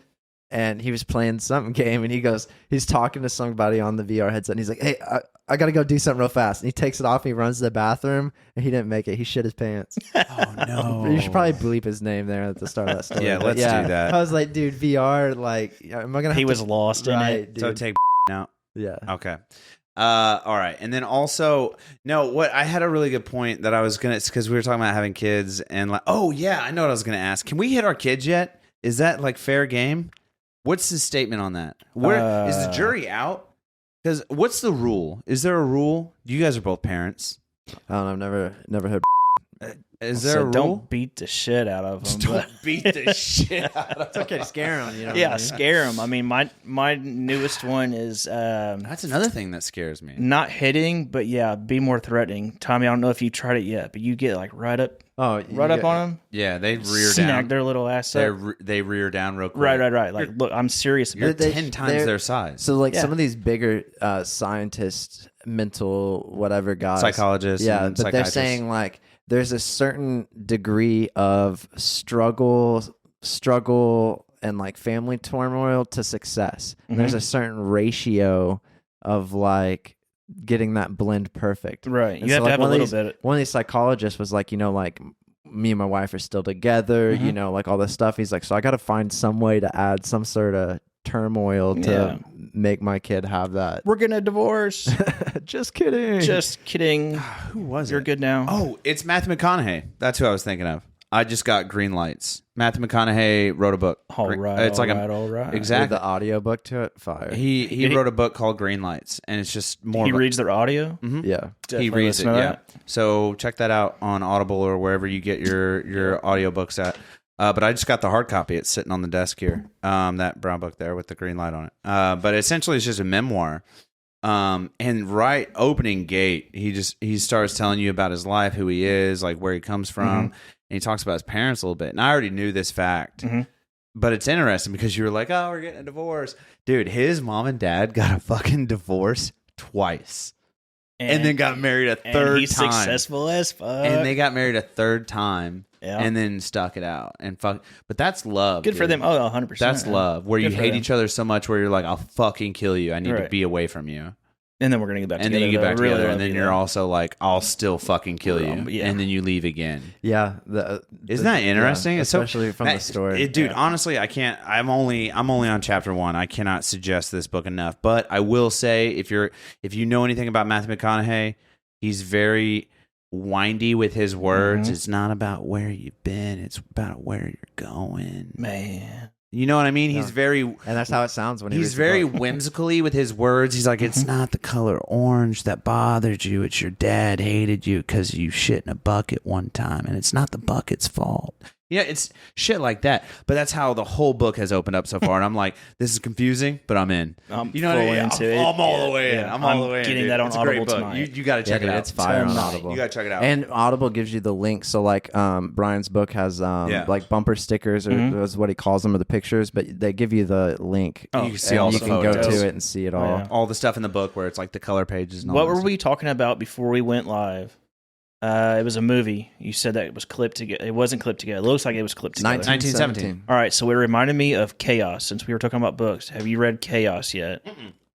Speaker 2: And he was playing some game, and he's talking to somebody on the VR headset, and he's like, hey, I got to go do something real fast. And he takes it off, and he runs to the bathroom, and he didn't make it. He shit his pants.
Speaker 1: Oh no!
Speaker 2: You should probably bleep his name there at the start of that story.
Speaker 1: Yeah,
Speaker 2: But
Speaker 1: let's do that.
Speaker 2: I was like, dude, VR, like, am I going to
Speaker 3: He was lost in
Speaker 2: right,
Speaker 3: it.
Speaker 2: dude.
Speaker 1: So take out.
Speaker 2: Yeah.
Speaker 1: Okay. All right. And then also, no, what I had a really good point that I was going to, because we were talking about having kids and like, oh, yeah, I know what I was going to ask. Can we hit our kids yet? Is that like fair game? What's his statement on that? Where is the jury out? Because what's the rule? Is there a rule? You guys are both parents.
Speaker 2: I don't know. I've never heard.
Speaker 1: Is there
Speaker 3: So
Speaker 1: a rule?
Speaker 3: don't beat the shit out of them.
Speaker 1: Don't beat the shit out of
Speaker 2: It's okay to scare him, you know.
Speaker 3: Yeah, scare them. I mean, my newest one is
Speaker 1: That's another thing that scares me.
Speaker 3: not hitting, but yeah, be more threatening. Tommy, I don't know if you tried it yet, but you get like right up
Speaker 2: Oh,
Speaker 3: up on them,
Speaker 1: Yeah, they rear
Speaker 3: snag
Speaker 1: down.
Speaker 3: their little ass up.
Speaker 1: They rear down real quick.
Speaker 3: Right. Like, look, I'm serious about
Speaker 1: You're
Speaker 3: it.
Speaker 2: They-
Speaker 1: 10 times
Speaker 2: they're-
Speaker 1: their size.
Speaker 2: So like
Speaker 3: Yeah.
Speaker 2: some of these bigger scientists, mental whatever guys,
Speaker 1: Psychologists
Speaker 2: yeah,
Speaker 1: and
Speaker 2: but they're
Speaker 1: psychiatrists.
Speaker 2: saying like there's a certain degree of struggle and like family turmoil to success. And there's a certain ratio of like getting that blend perfect.
Speaker 3: Right.
Speaker 2: And
Speaker 3: You have
Speaker 2: so,
Speaker 3: to
Speaker 2: like,
Speaker 3: have a
Speaker 2: one of
Speaker 3: little
Speaker 2: these-
Speaker 3: bit.
Speaker 2: One of these psychologists was like, like me and my wife are still together,
Speaker 3: Mm-hmm.
Speaker 2: like all this stuff. He's like, so I got to find some way to add some sort of turmoil to
Speaker 3: Yeah.
Speaker 2: make my kid have that.
Speaker 3: We're gonna divorce.
Speaker 2: Just kidding.
Speaker 3: Just kidding.
Speaker 1: Who was
Speaker 3: You're
Speaker 1: it?
Speaker 3: good now.
Speaker 1: Oh, it's Matthew McConaughey. That's who I was thinking of. I just got green lights. Matthew McConaughey wrote a book.
Speaker 3: all right.
Speaker 1: It's like
Speaker 3: all right.
Speaker 2: With
Speaker 1: exactly.
Speaker 2: the audiobook to it, fire.
Speaker 1: He wrote a book called Green Lights, and it's just more.
Speaker 3: He
Speaker 1: of a-
Speaker 3: reads their audio.
Speaker 2: Yeah.
Speaker 1: he
Speaker 3: Definitely
Speaker 1: reads it.
Speaker 3: listen to
Speaker 1: Yeah.
Speaker 3: that.
Speaker 1: So check that out on Audible or wherever you get your audiobooks at. But I just got the hard copy. It's sitting on the desk here. That brown book there with the green light on it. But essentially, it's just a memoir. And right opening gate, he starts telling you about his life, who he is, like where he comes from, and he talks about his parents a little bit. And I already knew this fact, But it's interesting because you were like, oh, we're getting a divorce. Dude, his mom and dad got a fucking divorce twice. And then got married a third
Speaker 3: and he's
Speaker 1: time.
Speaker 3: Successful as fuck.
Speaker 1: And they got married a third time.
Speaker 3: Yeah.
Speaker 1: And then stuck it out. And fuck. But that's love.
Speaker 3: Good for
Speaker 1: dude.
Speaker 3: them. Oh, 100%.
Speaker 1: That's love. Where
Speaker 3: Good
Speaker 1: you
Speaker 3: for
Speaker 1: hate
Speaker 3: them.
Speaker 1: each other so much where you're like, I'll fucking kill you. I need to
Speaker 3: Right.
Speaker 1: be away from you.
Speaker 3: And then we're going to get back
Speaker 1: And
Speaker 3: together.
Speaker 1: then you get back
Speaker 3: though. Really
Speaker 1: together.
Speaker 3: love
Speaker 1: And then
Speaker 3: you,
Speaker 1: you're
Speaker 3: though.
Speaker 1: also like, I'll still fucking kill you.
Speaker 3: Yeah.
Speaker 1: And then you leave again.
Speaker 2: Yeah.
Speaker 1: Isn't that interesting?
Speaker 2: Yeah,
Speaker 1: It's so-
Speaker 2: especially from the story.
Speaker 1: Dude, honestly, I can't. I'm only on chapter 1. I cannot suggest this book enough. But I will say, if you know anything about Matthew McConaughey, he's very windy with his words.
Speaker 3: Mhm.
Speaker 1: It's not about where you've been. It's about where you're going.
Speaker 3: Man.
Speaker 1: You know what I mean?
Speaker 2: Yeah.
Speaker 1: He's very.
Speaker 2: And that's how it sounds when he
Speaker 1: He's
Speaker 2: reads the
Speaker 1: very
Speaker 2: book.
Speaker 1: whimsically with his words. He's like, it's not the color orange that bothered you. It's your dad hated you because you shit in a bucket one time, and it's not the bucket's fault. Yeah, it's shit like that. But that's how the whole book has opened up so far. And I'm like, this is confusing, but I'm in.
Speaker 3: I'm
Speaker 1: You know what I
Speaker 3: full
Speaker 1: mean?
Speaker 3: into it.
Speaker 1: I'm all the way in.
Speaker 3: Yeah.
Speaker 1: I'm all the way in.
Speaker 3: getting
Speaker 1: dude.
Speaker 3: that on
Speaker 1: It's a great
Speaker 3: Audible
Speaker 1: book.
Speaker 3: tonight.
Speaker 1: You got to check
Speaker 2: Yeah,
Speaker 1: it
Speaker 2: dude,
Speaker 1: out.
Speaker 2: it's fire on
Speaker 3: Tonight.
Speaker 2: Audible.
Speaker 1: You got to check it out.
Speaker 2: And Audible gives you the link. So like Brian's book has like bumper stickers or is what he calls them, or the pictures, but they give you the link.
Speaker 3: Oh,
Speaker 1: you can see
Speaker 2: and
Speaker 1: all
Speaker 2: you
Speaker 1: the
Speaker 2: can go
Speaker 1: photos.
Speaker 2: to it and see it all.
Speaker 3: yeah.
Speaker 1: all the stuff in the book where it's like the color pages and all
Speaker 3: What
Speaker 1: that
Speaker 3: were
Speaker 1: stuff.
Speaker 3: we talking about before we went live? It was a movie. You said that it was clipped together. It wasn't clipped together. It looks like it was clipped together.
Speaker 1: 1917.
Speaker 3: All right, so it reminded me of Chaos since we were talking about books. Have you read Chaos yet?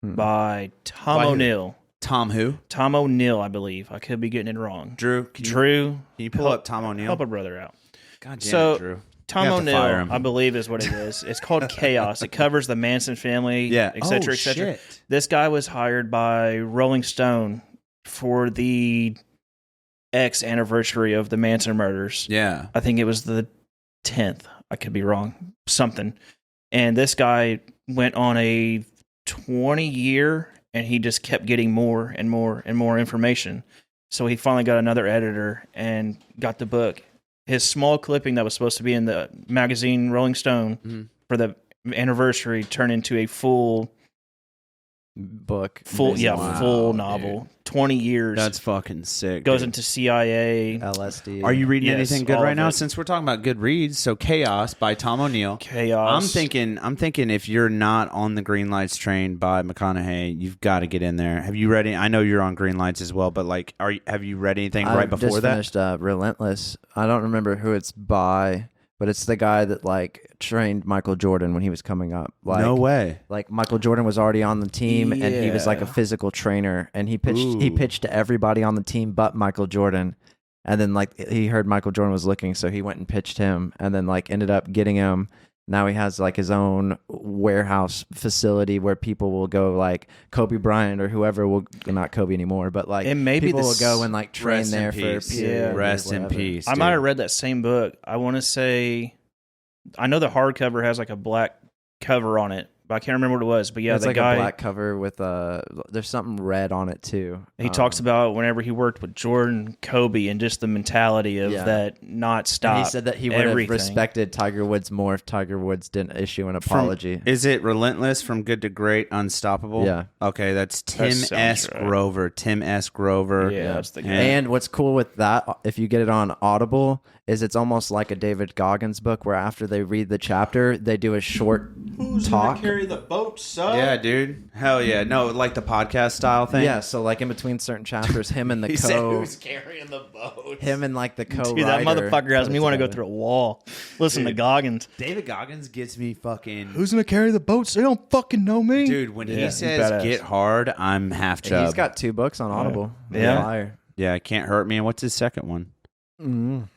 Speaker 3: By Tom
Speaker 1: By who?
Speaker 3: O'Neill.
Speaker 1: Tom who?
Speaker 3: Tom O'Neill, I believe. I could be getting it wrong.
Speaker 1: Drew.
Speaker 3: Drew.
Speaker 1: Can you pull up Tom O'Neill?
Speaker 3: Help a brother out.
Speaker 1: God damn
Speaker 3: So-
Speaker 1: it, Drew.
Speaker 3: Tom
Speaker 1: You have to fire
Speaker 3: O'Neill,
Speaker 1: him.
Speaker 3: I believe, is what it is. It's called Chaos. It covers the Manson family,
Speaker 1: Yeah.
Speaker 3: et cetera,
Speaker 1: Oh,
Speaker 3: et cetera.
Speaker 1: shit.
Speaker 3: This guy was hired by Rolling Stone for the X anniversary of the Manson murders.
Speaker 1: Yeah.
Speaker 3: I think it was the 10th. I could be wrong. Something. And this guy went on a 20-year, and he just kept getting more and more and more information. So he finally got another editor and got the book. His small clipping that was supposed to be in the magazine Rolling Stone for the anniversary turned into a full
Speaker 2: Book.
Speaker 3: full
Speaker 1: Wow,
Speaker 3: novel. 20 years.
Speaker 1: That's fucking sick.
Speaker 3: goes
Speaker 1: dude.
Speaker 3: into CIA.
Speaker 2: LSD.
Speaker 1: Are you reading
Speaker 3: Yes,
Speaker 1: anything good
Speaker 3: all
Speaker 1: right
Speaker 3: of
Speaker 1: now?
Speaker 3: it.
Speaker 1: Since we're talking about good reads, so Chaos by Tom O'Neill.
Speaker 3: Chaos.
Speaker 1: I'm thinking if you're not on the Green Lights train by McConaughey, you've got to get in there. Have you read any? I know you're on Green Lights as well, but like, have you read anything right before
Speaker 2: just
Speaker 1: that?
Speaker 2: finished Relentless. I don't remember who it's by, but it's the guy that like trained Michael Jordan when he was coming up. Like,
Speaker 1: No way.
Speaker 2: Like Michael Jordan was already on the team, and he was like a
Speaker 3: Yeah.
Speaker 2: physical trainer, and he pitched to everybody on the team but Michael Jordan. And then like he heard Michael Jordan was looking, so he went and pitched him, and then like ended up getting him. Now he has like his own warehouse facility where people will go, like Kobe Bryant or whoever will, not Kobe anymore, but like
Speaker 3: It may be
Speaker 2: people
Speaker 3: the
Speaker 2: will go and like train
Speaker 1: Rest in
Speaker 2: there for a
Speaker 1: peace.
Speaker 2: period. or
Speaker 1: Rest in
Speaker 2: whatever.
Speaker 1: peace.
Speaker 3: I might have
Speaker 1: dude.
Speaker 3: read that same book. I want to say, I know the hardcover has like a black cover on it, but I can't remember what it was. But yeah,
Speaker 2: It's
Speaker 3: the
Speaker 2: like
Speaker 3: guy
Speaker 2: a black cover with there's something red on it too.
Speaker 3: he talks about whenever he worked with Jordan, Kobe, and just the mentality of
Speaker 2: Yeah.
Speaker 3: that not stop.
Speaker 2: And he said that he would
Speaker 3: everything.
Speaker 2: have respected Tiger Woods more if Tiger Woods didn't issue an apology.
Speaker 1: Is it Relentless from Good to Great, Unstoppable?
Speaker 2: Yeah.
Speaker 1: Okay, that's Tim
Speaker 3: sounds
Speaker 1: S.
Speaker 3: right.
Speaker 1: Grover. Tim S. Grover.
Speaker 3: Yeah, that's the guy.
Speaker 2: And what's cool with that, if you get it on Audible, is it's almost like a David Goggins book where after they read the chapter, they do a short talk.
Speaker 3: the boat, son?
Speaker 1: Yeah, dude. Hell yeah. No, like the podcast style thing.
Speaker 2: Yeah, so like in between certain chapters, him and the
Speaker 1: He said, who's carrying the boat?
Speaker 2: him and like the co-writer.
Speaker 3: Dude, that motherfucker has
Speaker 2: put
Speaker 3: me
Speaker 2: it
Speaker 3: want to go
Speaker 2: together.
Speaker 3: through a wall. Listen to Goggins.
Speaker 1: David Goggins gets me fucking.
Speaker 3: Who's gonna carry the boats? They don't fucking know me,
Speaker 1: Dude, when
Speaker 3: Yeah,
Speaker 1: he
Speaker 3: he's
Speaker 1: says
Speaker 3: badass.
Speaker 1: get hard, I'm half
Speaker 2: And
Speaker 1: chub.
Speaker 2: he's got 2 books on Audible.
Speaker 3: Yeah.
Speaker 2: Liar.
Speaker 1: Yeah, Can't Hurt Me. And what's his second one?
Speaker 2: Mm.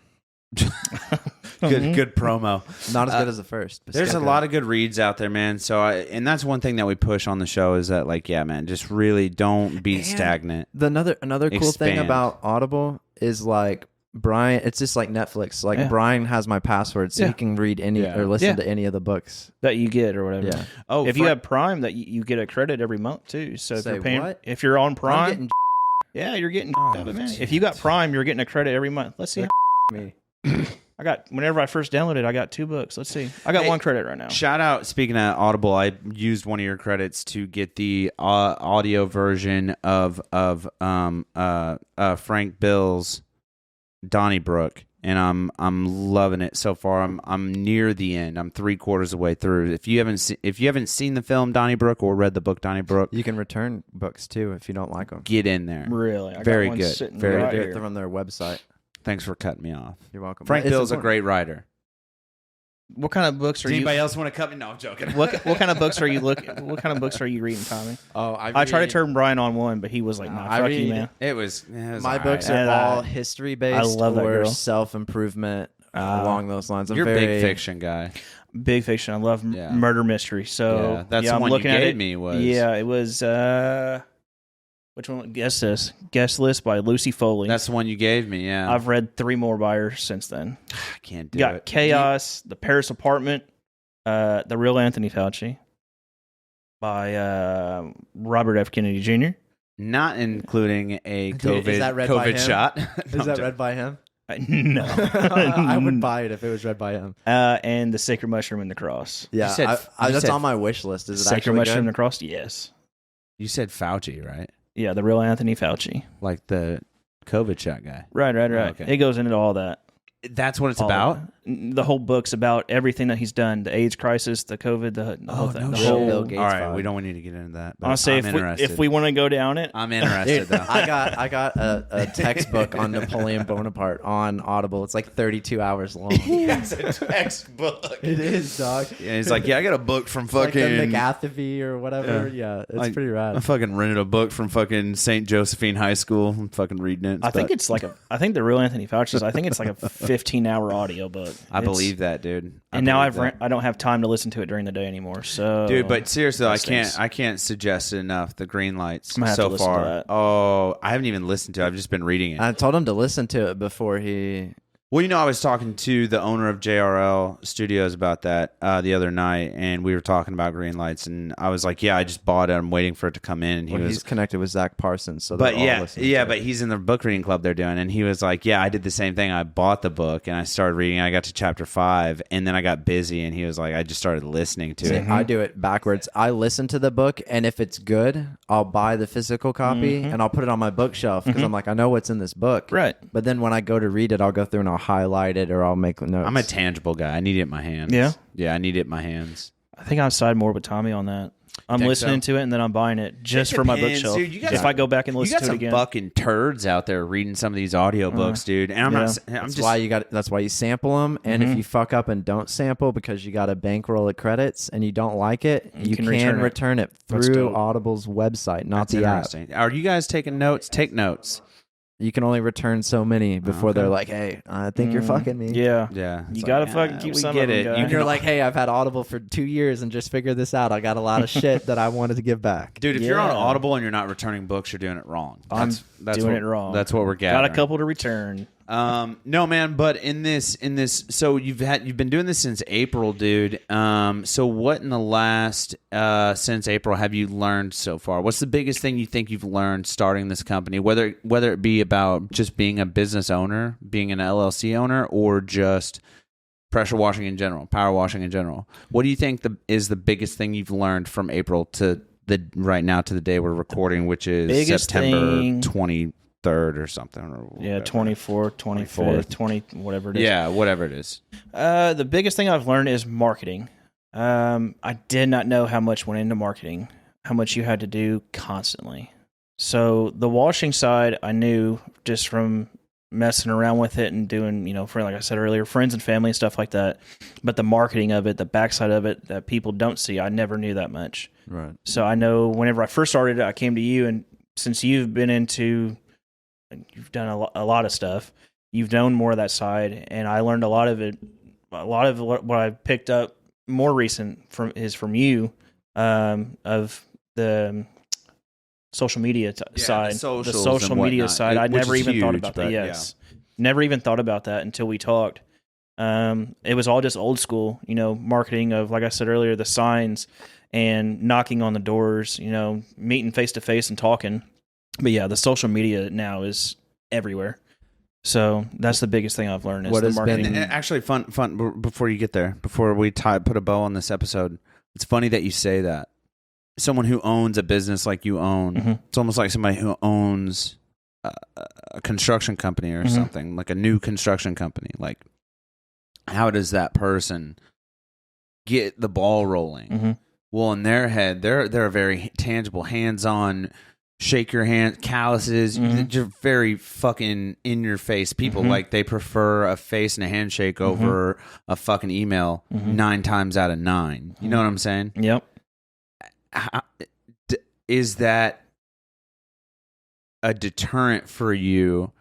Speaker 1: Good promo.
Speaker 2: Not as good as the first. But
Speaker 1: There's a
Speaker 2: still good.
Speaker 1: lot of good reads out there, man. So, and that's one thing that we push on the show is that, like, yeah, man, just really don't be
Speaker 2: And
Speaker 1: stagnant.
Speaker 2: Another cool thing
Speaker 1: Expand.
Speaker 2: about Audible is like Brian. It's just like Netflix. Like
Speaker 3: Yeah.
Speaker 2: Brian has my password, so
Speaker 3: Yeah.
Speaker 2: he can read any
Speaker 1: Yeah.
Speaker 2: or listen
Speaker 3: Yeah.
Speaker 2: to any of the books.
Speaker 3: that you get or whatever.
Speaker 2: Yeah.
Speaker 1: Oh,
Speaker 3: if you have Prime, that you get a credit every month too. So if
Speaker 2: Say
Speaker 3: you're paying,
Speaker 2: what?
Speaker 3: if you're on
Speaker 2: I'm
Speaker 3: Prime,
Speaker 2: getting
Speaker 3: yeah, you're getting.
Speaker 1: Oh,
Speaker 3: of it, man. If you got Prime, you're getting a credit every month. Let's see.
Speaker 2: me.
Speaker 3: I got whenever I first downloaded, I got 2 books. Let's see. I got
Speaker 1: Hey,
Speaker 3: 1 credit right now.
Speaker 1: Shout out, speaking of Audible, I used one of your credits to get the audio version of Frank Bill's Donnybrook. and I'm loving it so far. I'm near the end. I'm 3/4 of the way through. If you haven't seen the film Donnybrook or read the book Donnybrook,
Speaker 2: You can return books too if you don't like them.
Speaker 1: get in there.
Speaker 3: Really, I
Speaker 1: Very
Speaker 3: got one
Speaker 1: good.
Speaker 3: sitting
Speaker 1: Very
Speaker 3: right
Speaker 1: good.
Speaker 3: here.
Speaker 2: They're on their website.
Speaker 1: Thanks for cutting me off.
Speaker 2: You're welcome.
Speaker 1: Frank
Speaker 2: It's
Speaker 1: Bill's a
Speaker 2: important.
Speaker 1: great writer.
Speaker 3: What kind of books are
Speaker 1: Does
Speaker 3: you?
Speaker 1: anybody else want to cut me? No, I'm joking.
Speaker 3: What kind of books are you looking? What kind of books are you reading, Tommy?
Speaker 2: Oh,
Speaker 3: I tried to turn Brian on one, but he was like, "Nah,
Speaker 2: I
Speaker 3: fuck
Speaker 2: read-
Speaker 3: you, man."
Speaker 1: It was
Speaker 2: My
Speaker 1: all
Speaker 2: books
Speaker 1: right.
Speaker 2: are
Speaker 3: And,
Speaker 2: all history based
Speaker 3: I love that
Speaker 2: or
Speaker 3: girl.
Speaker 2: self improvement along those lines. I'm
Speaker 1: You're a
Speaker 2: very,
Speaker 1: big fiction guy.
Speaker 3: Big fiction. I love
Speaker 1: Yeah.
Speaker 3: murder mystery. So
Speaker 1: Yeah, that's the
Speaker 3: I'm
Speaker 1: one you
Speaker 3: looking at
Speaker 1: gave
Speaker 3: it.
Speaker 1: me was-
Speaker 3: Yeah, it was. Which one? Guess this. Guest List by Lucy Foley.
Speaker 1: That's the one you gave me. Yeah,
Speaker 3: I've read 3 more by her since then.
Speaker 1: I can't do
Speaker 3: Got
Speaker 1: it.
Speaker 3: Chaos, The Paris Apartment, The Real Anthony Fauci by Robert F. Kennedy Jr.
Speaker 1: Not including a
Speaker 2: Dude, is that read by
Speaker 1: COVID
Speaker 2: him?
Speaker 1: shot.
Speaker 2: Is that read by him?
Speaker 3: No.
Speaker 2: I would buy it if it was read by him.
Speaker 3: And The Sacred Mushroom and the Cross.
Speaker 2: Yeah,
Speaker 1: said- you
Speaker 2: that's
Speaker 1: said-
Speaker 2: on my wish list. Is it
Speaker 3: Sacred
Speaker 2: actually
Speaker 3: Mushroom and
Speaker 2: good?
Speaker 3: the Cross? Yes.
Speaker 1: You said Fauci, right?
Speaker 3: Yeah, The Real Anthony Fauci.
Speaker 1: Like the COVID shot guy.
Speaker 3: Right.
Speaker 1: okay.
Speaker 3: It goes into all that.
Speaker 1: That's what it's
Speaker 3: All
Speaker 1: about.
Speaker 3: of it. The whole book's about everything that he's done: the AIDS crisis, the COVID, the whole thing. The
Speaker 2: shit.
Speaker 3: whole.
Speaker 2: Bill Gates
Speaker 1: All right,
Speaker 2: vibe.
Speaker 1: we don't need to get into that. But
Speaker 3: Honestly,
Speaker 1: I'm interested.
Speaker 3: if we want to go down it,
Speaker 1: I'm interested
Speaker 2: Dude,
Speaker 1: though.
Speaker 2: I got a textbook on Napoleon Bonaparte on Audible. It's like 32 hours long.
Speaker 1: It's a textbook.
Speaker 2: It is, dog.
Speaker 1: Yeah, he's like, yeah, I got a book from
Speaker 2: Like the
Speaker 1: fucking.
Speaker 2: McAfee or whatever. Yeah, it's
Speaker 1: Like,
Speaker 2: pretty
Speaker 1: I
Speaker 2: rad.
Speaker 1: fucking rented a book from fucking St. Josephine High School. I'm fucking reading it.
Speaker 3: I think it's like I think The Real Anthony Fauci's. I think it's like a 15-hour audio book.
Speaker 1: I believe that, dude.
Speaker 3: And now I don't have time to listen to it during the day anymore. So,
Speaker 1: Dude, but seriously,
Speaker 3: Those things.
Speaker 1: I can't suggest it enough. The green lights
Speaker 3: I'm gonna have to
Speaker 1: so
Speaker 3: listen to
Speaker 1: far.
Speaker 3: that.
Speaker 1: Oh, I haven't even listened to it. I've just been reading it.
Speaker 2: I told him to listen to it before he.
Speaker 1: Well, you know, I was talking to the owner of JRL Studios about that the other night, and we were talking about green lights, and I was like, "Yeah, I just bought it. I'm waiting for it to come in." And he
Speaker 2: Well,
Speaker 1: was,
Speaker 2: he's connected with Zach Parsons, so
Speaker 1: but
Speaker 2: they're all
Speaker 1: yeah,
Speaker 2: listening to it.
Speaker 1: but he's in the book reading club they're doing, and he was like, "Yeah, I did the same thing. I bought the book and I started reading. I got to chapter 5, and then I got busy, and he was like, I just started listening to
Speaker 2: See,
Speaker 1: it.
Speaker 2: I do it backwards. I listen to the book, and if it's good, I'll buy the physical copy and I'll put it on my bookshelf because I'm like, I know what's in this book.
Speaker 3: Right.
Speaker 2: But then when I go to read it, I'll go through and I'll highlight it or I'll make notes.
Speaker 1: I'm a tangible guy. I need it in my hands.
Speaker 3: Yeah?
Speaker 1: I need it in my hands.
Speaker 3: I think I side more with Tommy on that. I'm
Speaker 1: Think
Speaker 3: listening
Speaker 1: so?
Speaker 3: to it and then I'm buying it just
Speaker 1: It
Speaker 3: for my
Speaker 1: depends,
Speaker 3: bookshelf.
Speaker 1: dude. You got
Speaker 3: if
Speaker 1: some-
Speaker 3: I go back and
Speaker 1: You
Speaker 3: listen
Speaker 1: got
Speaker 3: to it
Speaker 1: some
Speaker 3: again,
Speaker 1: fucking turds out there reading some of these audiobooks, dude. And I'm
Speaker 3: yeah.
Speaker 1: not. I'm
Speaker 2: That's
Speaker 1: just.
Speaker 2: why you got. That's why you sample them. And if you fuck up and don't sample because you got a bankroll of credits and you don't like it, you can return it
Speaker 3: That's
Speaker 2: through
Speaker 3: dope.
Speaker 2: Audible's website, not
Speaker 1: That's
Speaker 2: the app.
Speaker 1: interesting. Are you guys taking notes? Take notes.
Speaker 2: You can only return so many before
Speaker 1: Okay.
Speaker 2: they're like, "Hey, I think you're fucking me."
Speaker 3: yeah.
Speaker 1: Yeah,
Speaker 3: You
Speaker 1: it's
Speaker 3: gotta
Speaker 1: like,
Speaker 3: fucking keep
Speaker 1: we
Speaker 3: some
Speaker 1: get
Speaker 3: of them,
Speaker 1: it.
Speaker 3: guys.
Speaker 1: You
Speaker 2: And you're
Speaker 1: can,
Speaker 2: like, "Hey, I've had Audible for 2 years and just figured this out. I got a lot of shit that I wanted to give back."
Speaker 1: dude. If you're on
Speaker 3: Yeah.
Speaker 1: Audible and you're not returning books, you're doing it wrong.
Speaker 3: I'm doing
Speaker 1: what,
Speaker 3: it wrong.
Speaker 1: That's what we're
Speaker 3: Got
Speaker 1: gathering.
Speaker 3: a couple to return.
Speaker 1: No, man. But in this, so you've been doing this since April, dude. So what in the last since April have you learned so far? What's the biggest thing you think you've learned starting this company? Whether it be about just being a business owner, being an LLC owner, or just pressure washing in general, power washing in general. What do you think is the biggest thing you've learned from April to right now to the day we're recording, which is
Speaker 3: Biggest
Speaker 1: September
Speaker 3: thing-
Speaker 1: 23rd or something? Or
Speaker 3: Yeah,
Speaker 1: whatever.
Speaker 3: 24th, 25th, 20, whatever it is.
Speaker 1: Yeah, whatever it is.
Speaker 3: The biggest thing I've learned is marketing. I did not know how much went into marketing, how much you had to do constantly. So the washing side, I knew just from messing around with it and doing, for like I said earlier, friends and family and stuff like that. But the marketing of it, the backside of it that people don't see, I never knew that much.
Speaker 2: Right.
Speaker 3: So I know whenever I first started, I came to you, and since you've been you've done a lot of stuff, you've known more of that side, and I learned a lot of it. A lot of what I picked up more recent from you, of the social media side, the
Speaker 1: socials
Speaker 3: social
Speaker 1: and
Speaker 3: media
Speaker 1: whatnot,
Speaker 3: side. I
Speaker 1: which
Speaker 3: never
Speaker 1: is
Speaker 3: even thought
Speaker 1: huge,
Speaker 3: about that.
Speaker 1: but
Speaker 3: Yes, never even thought about that until we talked. It was all just old school, marketing of, like I said earlier, the signs and knocking on the doors, meeting face to face and talking. But yeah, the social media now is everywhere. So that's the biggest thing I've learned is
Speaker 2: What
Speaker 3: the
Speaker 2: has been-
Speaker 3: marketing.
Speaker 1: And actually, fun. Before you get there, before we put a bow on this episode, it's funny that you say that. Someone who owns a business like you own,
Speaker 3: Mhm.
Speaker 1: it's almost like somebody who owns a construction company or something, like a new construction company, like how does that person get the ball rolling? Well, in their head, they're a very tangible, hands-on, shake your hand, calluses, just very fucking in-your-face people. Like, they prefer a face and a handshake over a fucking email 9 times out of 9. You know what I'm saying?
Speaker 3: Yep.
Speaker 1: Is that a deterrent for you?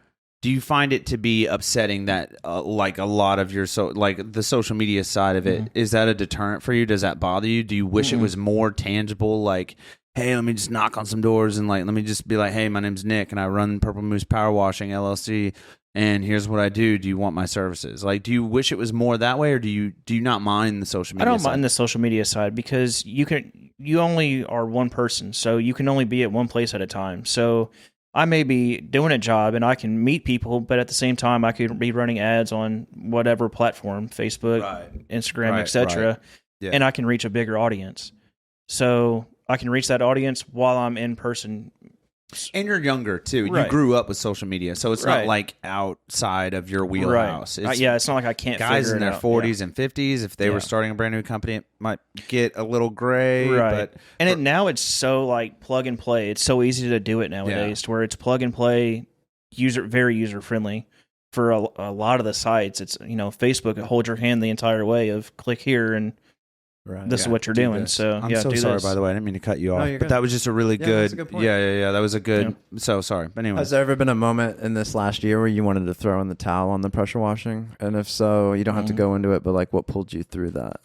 Speaker 1: Do you find it to be upsetting that like a lot of your like the social media side of it, is that a deterrent for you? Does that bother you? Do you wish it was more tangible, like, hey, let me just knock on some doors and like let me just be like, hey, my name's Nick and I run PurpleMoose Power Washing LLC and here's what I do. Do you want my services? Like, do you wish it was more that way, or do you not mind the social media side? I don't
Speaker 3: mind the social media side because you only are one person, so you can only be at one place at a time. So I may be doing a job and I can meet people, but at the same time, I could be running ads on whatever platform, Facebook, Instagram, etc., and I can reach a bigger audience. So I can reach that audience while I'm in person.
Speaker 1: And you're younger, too. You grew up with social media, so it's not like outside of your wheelhouse.
Speaker 3: It's it's not like I can't
Speaker 1: guys
Speaker 3: figure
Speaker 1: in their 40s and 50s, if they were starting a brand new company, it might get a little gray. But
Speaker 3: now it's so like plug and play. It's so easy to do it nowadays, to where it's plug and play, very user friendly. For a lot of the sites, it's Facebook, it holds your hand the entire way of click here and this is what you're doing.
Speaker 1: This.
Speaker 3: So
Speaker 1: I'm so sorry, by the way. I didn't mean to cut you off. But that was just a really good.
Speaker 2: That's a good point.
Speaker 1: That was a good. So sorry. But anyway,
Speaker 2: has there ever been a moment in this last year where you wanted to throw in the towel on the pressure washing? And if so, you don't have to go into it, but like, what pulled you through that?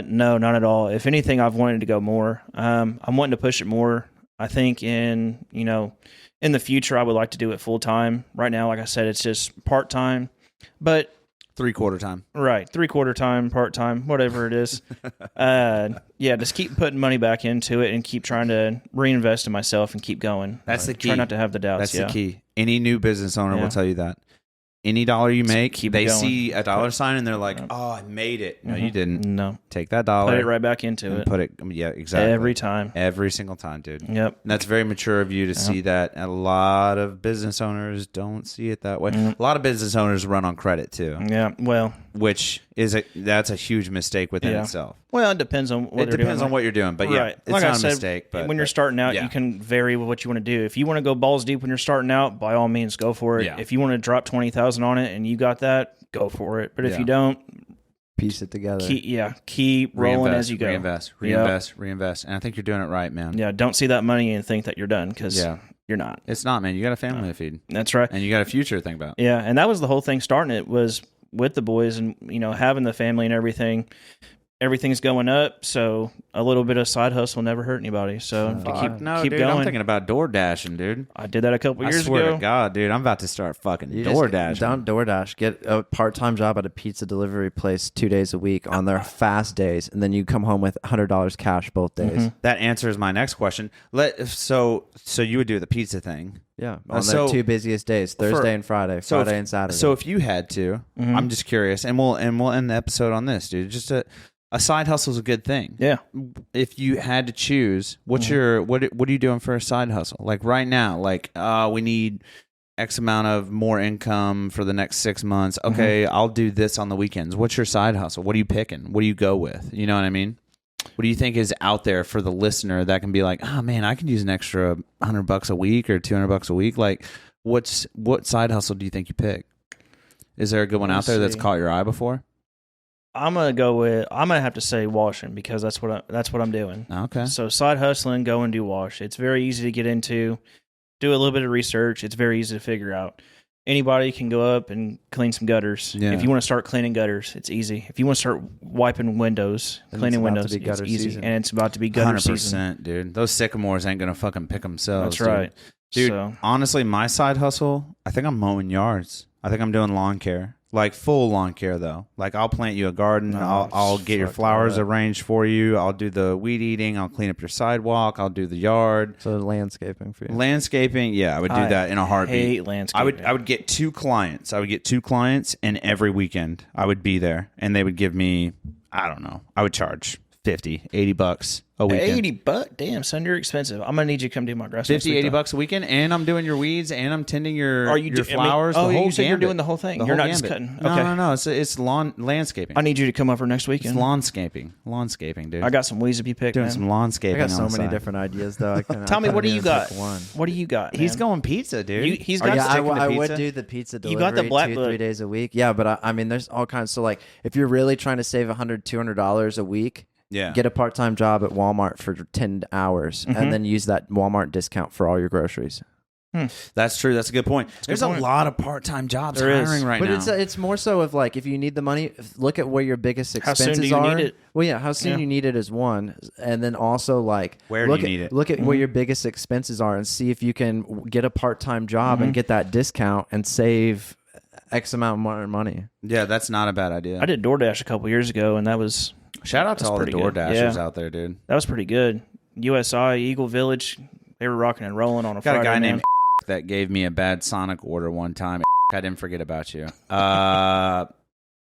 Speaker 3: No, not at all. If anything, I've wanted to go more. I'm wanting to push it more. I think in the future, I would like to do it full time. Right now, like I said, it's just part time, but
Speaker 1: 3/4 time.
Speaker 3: Right. 3/4 time, part time, whatever it is. Just keep putting money back into it and keep trying to reinvest in myself and keep going.
Speaker 1: That's the key.
Speaker 3: Try not to have the doubts.
Speaker 1: That's the key. Any new business owner will tell you that. Any dollar you make, they see a dollar sign and they're like, oh, I made it. No, you didn't.
Speaker 3: No.
Speaker 1: Take that dollar.
Speaker 3: Put it right back into it.
Speaker 1: Put it, exactly.
Speaker 3: Every time.
Speaker 1: Every single time, dude.
Speaker 3: Yep.
Speaker 1: And that's very mature of you to see that. A lot of business owners don't see it that way. A lot of business owners run on credit, too.
Speaker 3: Yeah, well.
Speaker 1: Which that's a huge mistake within itself.
Speaker 3: Well, it depends on what
Speaker 1: you're doing. But it's
Speaker 3: like
Speaker 1: not a mistake. But
Speaker 3: when you're starting out, you can vary with what you want to do. If you want to go balls deep when you're starting out, by all means, go for it. Yeah. If you want to drop $20,000 on it and you got that, go for it. But if you don't,
Speaker 2: piece it together.
Speaker 3: Keep rolling as you go.
Speaker 1: Reinvest. And I think you're doing it right, man.
Speaker 3: Yeah, don't see that money and think that you're done, because you're not.
Speaker 1: It's not, man. You got a family to feed.
Speaker 3: That's right.
Speaker 1: And you got a future to think about.
Speaker 3: Yeah, and that was the whole thing starting it, was with the boys and, having the family and everything. Everything's going up, so a little bit of side hustle never hurt anybody. So keep
Speaker 1: dude,
Speaker 3: going.
Speaker 1: I'm thinking about DoorDashing, dude.
Speaker 3: I did that a couple years ago.
Speaker 1: I swear to God, dude, I'm about to start fucking DoorDashing.
Speaker 2: Don't DoorDash. Get a part-time job at a pizza delivery place 2 days a week on their fast days, and then you come home with $100 cash both days.
Speaker 1: That answers my next question. So you would do the pizza thing.
Speaker 2: Yeah, on their 2 busiest days, Thursday and Friday, Friday and Saturday.
Speaker 1: So if you had to, I'm just curious, and we'll end the episode on this, dude. Just a side hustle is a good thing.
Speaker 3: Yeah.
Speaker 1: If you had to choose, what are you doing for a side hustle? Like right now, like we need X amount of more income for the next 6 months. Okay, I'll do this on the weekends. What's your side hustle? What are you picking? What do you go with? You know what I mean? What do you think is out there for the listener that can be like, oh man, I could use an extra $100 a week or $200 a week? Like, what side hustle do you think you pick? Is there a good one out there that's caught your eye before?
Speaker 3: I'm gonna have to say washing, because that's what I'm doing.
Speaker 1: Okay.
Speaker 3: So side hustling, go and do wash. It's very easy to get into. Do a little bit of research. It's very easy to figure out. Anybody can go up and clean some gutters. Yeah. If you want to start cleaning gutters, it's easy. If you want to start wiping windows, cleaning windows, it's easy. Season. And it's about to be gutter 100%, season.
Speaker 1: 100%, dude. Those sycamores ain't gonna fucking pick themselves.
Speaker 3: That's right,
Speaker 1: dude. Honestly, my side hustle, I think I'm mowing yards. I think I'm doing lawn care. Like full lawn care though. Like I'll plant you a garden. I'll get your flowers arranged for you. I'll do the weed eating. I'll clean up your sidewalk. I'll do the yard.
Speaker 2: So landscaping for you.
Speaker 1: Landscaping, yeah, I would do that in a heartbeat.
Speaker 3: I hate landscaping.
Speaker 1: I would get 2 clients. And every weekend I would be there, and they would give me, I don't know, I would charge $80 a weekend.
Speaker 3: $80? Damn, son, you're expensive. I'm gonna need you to come do my grass.
Speaker 1: 50, $80 a weekend, and I'm doing your weeds, and I'm tending your flowers.
Speaker 3: I mean,
Speaker 1: the whole
Speaker 3: you said you're
Speaker 1: gambit.
Speaker 3: doing the whole thing.
Speaker 1: The
Speaker 3: You're
Speaker 1: whole
Speaker 3: not just
Speaker 1: gambit.
Speaker 3: cutting. Okay.
Speaker 1: No. It's landscaping.
Speaker 3: I need you to come over next weekend.
Speaker 1: It's lawnscaping, dude.
Speaker 3: I got some weeds to be picked.
Speaker 1: doing
Speaker 3: man.
Speaker 1: some lawnscaping.
Speaker 2: I got so
Speaker 1: on the
Speaker 2: many
Speaker 1: side.
Speaker 2: different ideas though.
Speaker 3: Tell me, what do you got?
Speaker 2: One.
Speaker 3: What do you got?
Speaker 1: He's
Speaker 3: man?
Speaker 1: going pizza, dude.
Speaker 3: He's
Speaker 2: Oh,
Speaker 3: got.
Speaker 2: yeah,
Speaker 1: sticking to
Speaker 2: I would
Speaker 1: pizza?
Speaker 2: do the pizza
Speaker 3: You
Speaker 2: delivery
Speaker 3: got the black
Speaker 2: 2-3
Speaker 3: book.
Speaker 2: days a week. Yeah, but I mean, there's all kinds. So like, if you're really trying to save $100, $200 a week,
Speaker 1: Yeah.
Speaker 2: get a part-time job at Walmart for 10 hours, and then use that Walmart discount for all your groceries.
Speaker 1: That's true. That's a good point. There's a
Speaker 3: point.
Speaker 1: lot of part-time jobs
Speaker 3: There is.
Speaker 1: hiring right
Speaker 2: But
Speaker 1: now.
Speaker 2: it's more so of like, if you need the money, look at where your biggest
Speaker 3: How soon
Speaker 2: expenses
Speaker 3: do you
Speaker 2: are.
Speaker 3: need it?
Speaker 2: Well, yeah, how soon
Speaker 3: Yeah.
Speaker 2: you need it is one, and then also like
Speaker 1: Where do
Speaker 2: look
Speaker 1: you
Speaker 2: at,
Speaker 1: need it?
Speaker 2: Look at where your biggest expenses are, and see if you can get a part-time job and get that discount and save X amount more money.
Speaker 1: Yeah, that's not a bad idea.
Speaker 3: I did DoorDash a couple years ago, and that was
Speaker 1: Shout out to
Speaker 3: That's
Speaker 1: all the
Speaker 3: pretty good.
Speaker 1: DoorDashers
Speaker 3: Yeah.
Speaker 1: out there, dude.
Speaker 3: pretty good. USI Eagle Village, they were rocking and rolling on a
Speaker 1: Got
Speaker 3: Friday.
Speaker 1: a guy
Speaker 3: man.
Speaker 1: named that gave me a bad Sonic order one time. I didn't forget about you.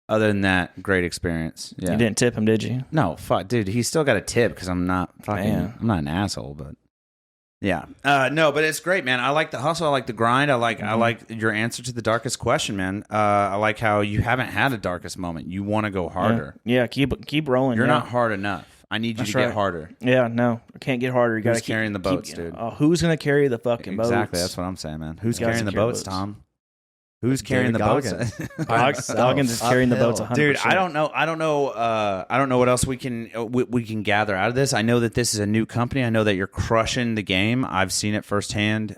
Speaker 1: Other than that, great experience. Yeah.
Speaker 3: You didn't tip him, did you?
Speaker 1: No, fuck, dude. He still got a tip because I'm not fucking.
Speaker 3: Man.
Speaker 1: I'm not an asshole, but yeah. No, but it's great, man. I like the hustle. I like the grind. I like your answer to the darkest question, man. I like how you haven't had a darkest moment. You want to go harder.
Speaker 3: Yeah, keep rolling.
Speaker 1: You're
Speaker 3: yeah.
Speaker 1: not hard enough. I need you
Speaker 3: That's
Speaker 1: to get
Speaker 3: right.
Speaker 1: harder.
Speaker 3: Yeah, no, I can't get harder. You got to keep
Speaker 1: carrying the boats, dude?
Speaker 3: Who's gonna carry the fucking boats?
Speaker 1: Exactly. That's what I'm saying, man. Who's
Speaker 3: You gotta
Speaker 1: carrying the
Speaker 3: secure
Speaker 1: boats,
Speaker 3: boats.
Speaker 1: Tom? Who's carrying the
Speaker 2: David
Speaker 1: boats?
Speaker 2: Goggins.
Speaker 3: Goggins is carrying the boats 100%.
Speaker 1: Dude, I don't know. I don't know what else we can gather out of this. I know that this is a new company. I know that you're crushing the game. I've seen it firsthand.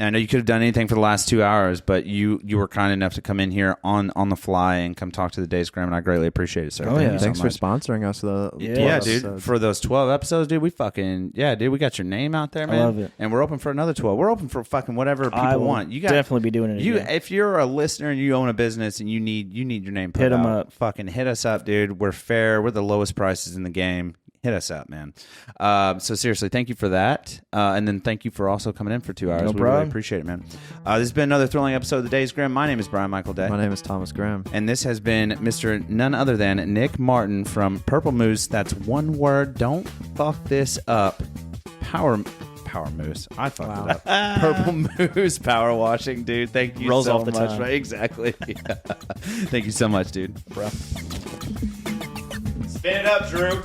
Speaker 1: And I know you could have done anything for the last 2 hours, but you were kind enough to come in here on the fly and come talk to the Days Graham, and I greatly appreciate it, sir.
Speaker 3: Oh,
Speaker 1: Thank
Speaker 3: yeah.
Speaker 1: you so
Speaker 2: Thanks for
Speaker 1: much.
Speaker 2: sponsoring us.
Speaker 1: Yeah, dude. For those 12 episodes, dude, we got your name out there, man.
Speaker 3: love it.
Speaker 1: And we're open for another 12. We're open for fucking whatever people
Speaker 3: I will
Speaker 1: want. You got
Speaker 3: definitely be doing it.
Speaker 1: you
Speaker 3: again.
Speaker 1: if you're a listener and you own a business and you need your name put
Speaker 3: Hit 'em
Speaker 1: out,
Speaker 3: up.
Speaker 1: fucking hit us up, dude. We're fair. We're the lowest prices in the game. Hit us up, man. So seriously, thank you for that, and then thank you for also coming in for 2 hours.
Speaker 3: No
Speaker 1: We really
Speaker 3: problem.
Speaker 1: appreciate it, man. This has been another thrilling episode of the Days Graham. My name is Brian Michael Day,
Speaker 2: My name is Thomas Graham.
Speaker 1: and this has been Mr. None Other Than Nick Martin from PurpleMoose. That's one word. Don't fuck this up. PurpleMoose. I fucked it up. Purple Moose power washing, dude. Thank you
Speaker 3: Rolls
Speaker 1: so
Speaker 3: off the
Speaker 1: much.
Speaker 3: tongue.
Speaker 1: Right? Exactly. Thank you so much, dude.
Speaker 3: bro.
Speaker 1: Spin it up, Drew.